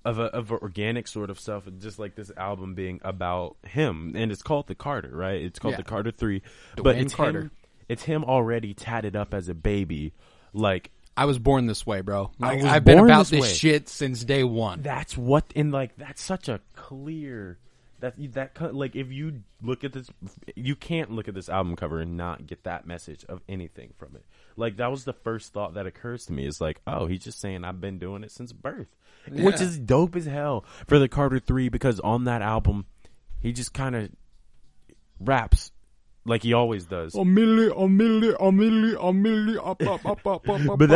of an organic sort of self, just like this album being about him, and it's called the Carter, right? It's called the Carter 3, but it's Carter. It's him already tatted up as a baby, like. I was born this way, bro. Like, I've been about this shit since day one. That's such a clear. That like if you look at this, you can't look at this album cover and not get that message of anything from it. Like that was the first thought that occurs to me is like, oh, he's just saying I've been doing it since birth, which is dope as hell for the Carter 3 because on that album, he just kind of raps like he always does. But that's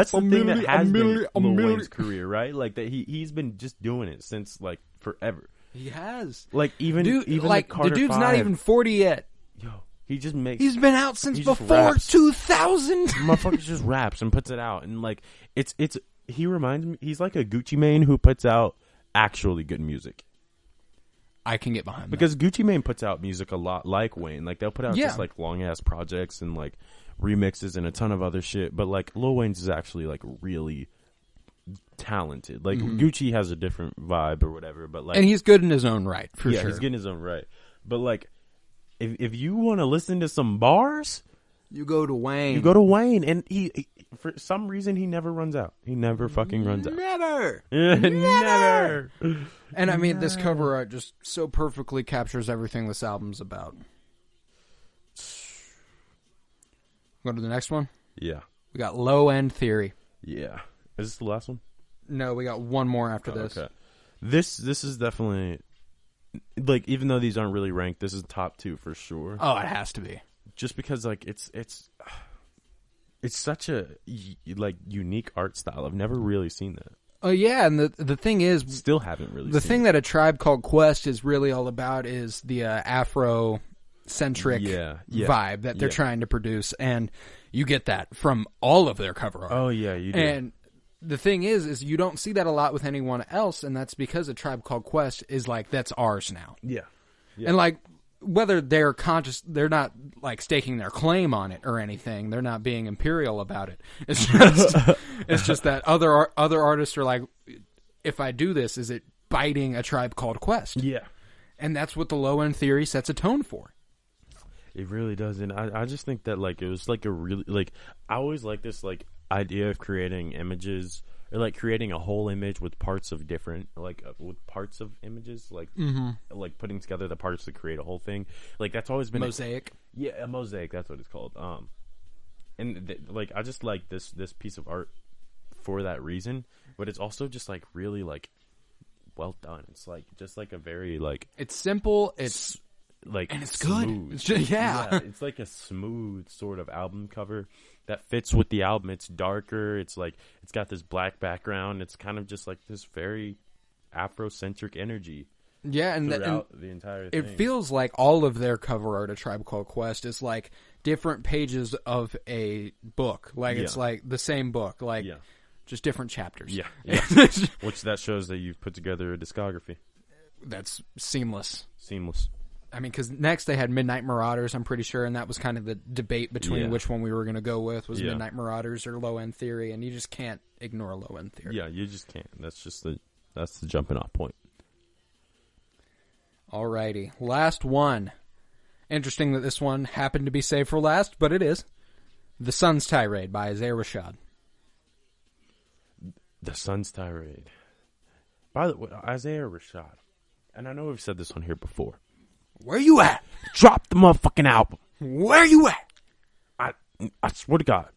the thing that has been Lil Wayne's career, right? Like that he's been just doing it since like forever. He has. Like even like the dude's 5, not even 40 yet. Yo, he just makes. He's been out since before 2000. Motherfucker just raps and puts it out, and like it's. He reminds me. He's like a Gucci Mane who puts out actually good music. I can get behind because Gucci Mane puts out music a lot like Wayne. Like they'll put out just like long ass projects and like remixes and a ton of other shit. But like Lil Wayne's is actually like really talented. Like Gucci has a different vibe or whatever, but like, and he's good in his own right for sure. He's good in his own right. But like, if you want to listen to some bars, you go to Wayne. And he for some reason he never runs out. He never fucking runs out. Never. Never. And I mean, this cover art just so perfectly captures everything this album's about. Go to the next one. Yeah, we got Low End Theory. Yeah. Is this the last one? No, we got one more after this. Okay. This is definitely like even though these aren't really ranked, this is top 2 for sure. Oh, it has to be. Just because like it's such a like unique art style. I've never really seen that. Oh yeah, and the thing is, still haven't really. The thing that A Tribe Called Quest is really all about is the Afro-centric vibe that they're trying to produce, and you get that from all of their cover art. Oh yeah, you do. And the thing is you don't see that a lot with anyone else, and that's because A Tribe Called Quest is like, that's ours now. Yeah. And like, whether they're conscious, they're not like staking their claim on it or anything. They're not being imperial about it. It's just that other artists are like, if I do this, is it biting A Tribe Called Quest? Yeah. And that's what the Low End Theory sets a tone for. It really does. And I just think that like, it was like a really, like, I always like this like idea of creating images or like creating a whole image with parts of different with parts of images like like putting together the parts to create a whole thing. Like that's always been mosaic. A mosaic, that's what it's called. And like I just like this piece of art for that reason, but it's also just like really like well done. It's like just like a very like, it's simple, it's like, and it's smooth. Good. It's just, yeah, it's like a smooth sort of album cover that fits with the album. It's darker. It's like, it's got this black background. It's kind of just like this very Afrocentric energy. Yeah, and throughout the entire thing. It feels like all of their cover art, A Tribe Called Quest, is like different pages of a book. Like it's like the same book, like just different chapters. Yeah. Which that shows that you've put together a discography. That's seamless. I mean, because next they had Midnight Marauders, I'm pretty sure, and that was kind of the debate between which one we were going to go with, was Midnight Marauders or Low End Theory, and you just can't ignore Low End Theory. Yeah, you just can't. That's the jumping off point. Alrighty, last one. Interesting that this one happened to be saved for last, but it is. The Sun's Tirade by Isaiah Rashad. The Sun's Tirade. By the way, Isaiah Rashad, and I know we've said this on here before. Where you at? Drop the motherfucking album. Where you at? I swear to God.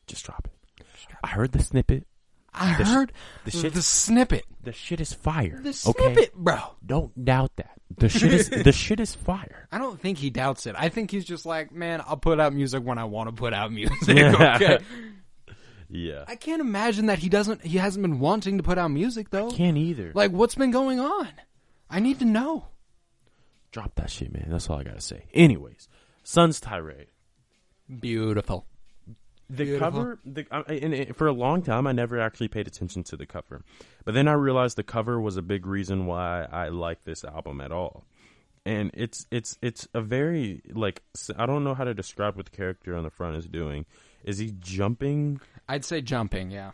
Just drop it. I heard the snippet. I heard the snippet. The shit is fire. The snippet, bro. Don't doubt that. The shit is fire. I don't think he doubts it. I think he's just like, man, I'll put out music when I want to put out music. Okay. Yeah. I can't imagine that he hasn't been wanting to put out music though. I can't either. Like, what's been going on? I need to know. Drop that shit, man. That's all I gotta say. Anyways, Sun's Tirade. Beautiful. The cover, for a long time, I never actually paid attention to the cover. But then I realized the cover was a big reason why I like this album at all. And it's a very, like, I don't know how to describe what the character on the front is doing. Is he jumping? I'd say jumping, yeah.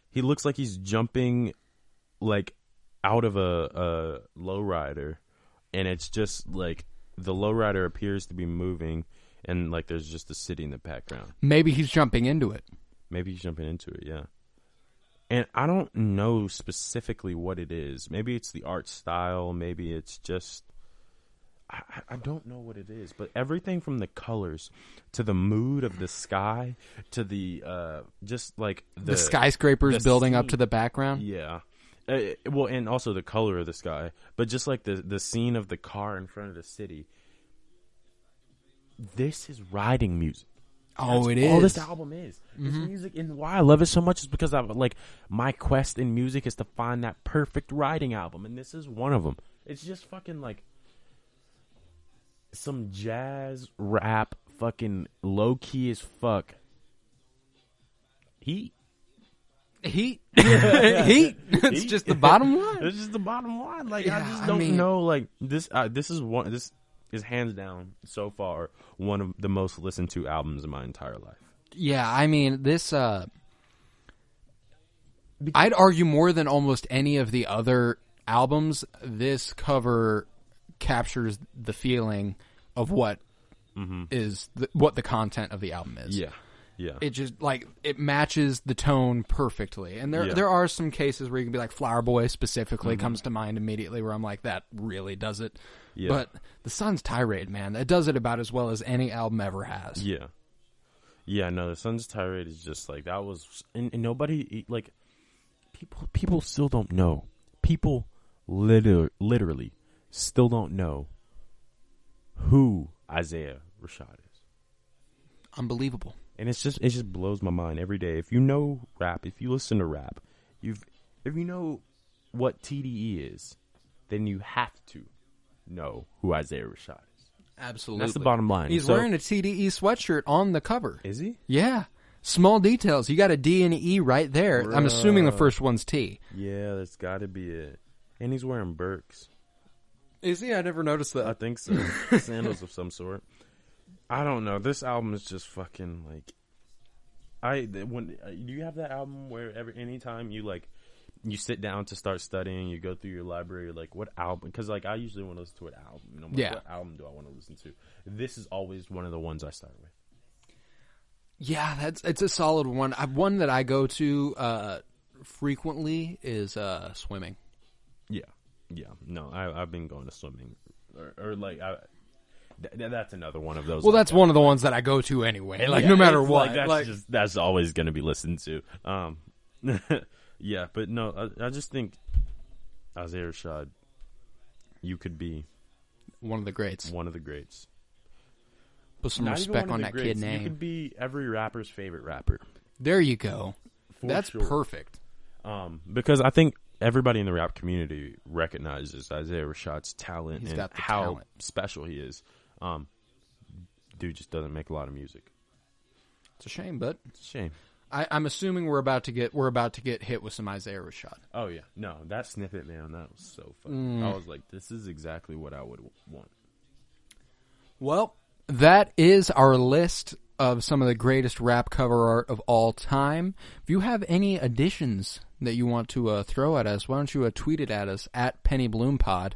He looks like he's jumping, like, out of a lowrider, and it's just like the lowrider appears to be moving, and like there's just a city in the background. Maybe he's jumping into it. Yeah. And I don't know specifically what it is. Maybe it's the art style. Maybe it's just I don't know what it is. But everything from the colors to the mood of the sky to the just like the skyscrapers building up to the background. Yeah. Well, and also the color of the sky, but just like the scene of the car in front of the city. This is riding music. Oh, it is. is. All this album is. This music, and why I love it so much is because my quest in music is to find that perfect riding album, and this is one of them. It's just fucking like some jazz rap, fucking low key as fuck. Heat. It's just the bottom line. It's just the bottom line. Like, yeah, I just don't know. Like this is hands down so far one of the most listened to albums in my entire life. Yeah, I mean this. I'd argue more than almost any of the other albums. This cover captures the feeling of what is what the content of the album is. Yeah. Yeah. It just, like, it matches the tone perfectly. And there are some cases where you can be like, Flower Boy specifically comes to mind immediately, where I'm like, that really does it. Yeah. But The Sun's Tirade, man, that does it about as well as any album ever has. Yeah. Yeah, no, The Sun's Tirade is just like, that was, and nobody, like, people still don't know. People literally still don't know who Isaiah Rashad is. Unbelievable. And it just blows my mind every day. If you know rap, if you listen to rap, if you know what TDE is, then you have to know who Isaiah Rashad is. Absolutely. That's the bottom line. He's wearing a TDE sweatshirt on the cover. Is he? Yeah. Small details. You got a D and an E right there. I'm assuming the first one's T. Yeah, that's got to be it. And he's wearing Birks. Is he? I never noticed that. I think so. Sandals of some sort. I don't know. This album is just fucking like. Do you have that album where anytime you sit down to start studying, you go through your library, like what album? Because like I usually want to listen to an album. You know, what album do I want to listen to? This is always one of the ones I start with. Yeah, it's a solid one. One that I go to frequently is swimming. Yeah. No, I've been going to swimming, or like that's another one of those. Well, that's one of the ones that I go to anyway. Like no matter what, that's always going to be listened to. Yeah, but no, I just think Isaiah Rashad, you could be one of the greats. Put some respect on that kid's name. You could be every rapper's favorite rapper. There you go. That's sure. Perfect. Because I think everybody in the rap community recognizes Isaiah Rashad's talent and how special he is. Dude just doesn't make a lot of music. It's a shame, but it's a shame. I'm assuming we're about to get hit with some Isaiah Rashad. Oh yeah, no, that snippet, man, that was so funny. I was like, this is exactly what I would want. Well, that is our list of some of the greatest rap cover art of all time. If you have any additions that you want to throw at us, why don't you tweet it at us at PennyBloomPod,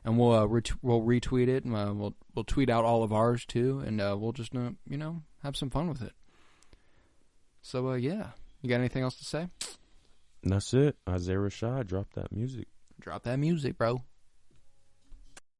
and we'll retweet it, and we'll tweet out all of ours too, and we'll just have some fun with it. So yeah, you got anything else to say? And that's it. Isaiah Rashad, drop that music. Drop that music, bro.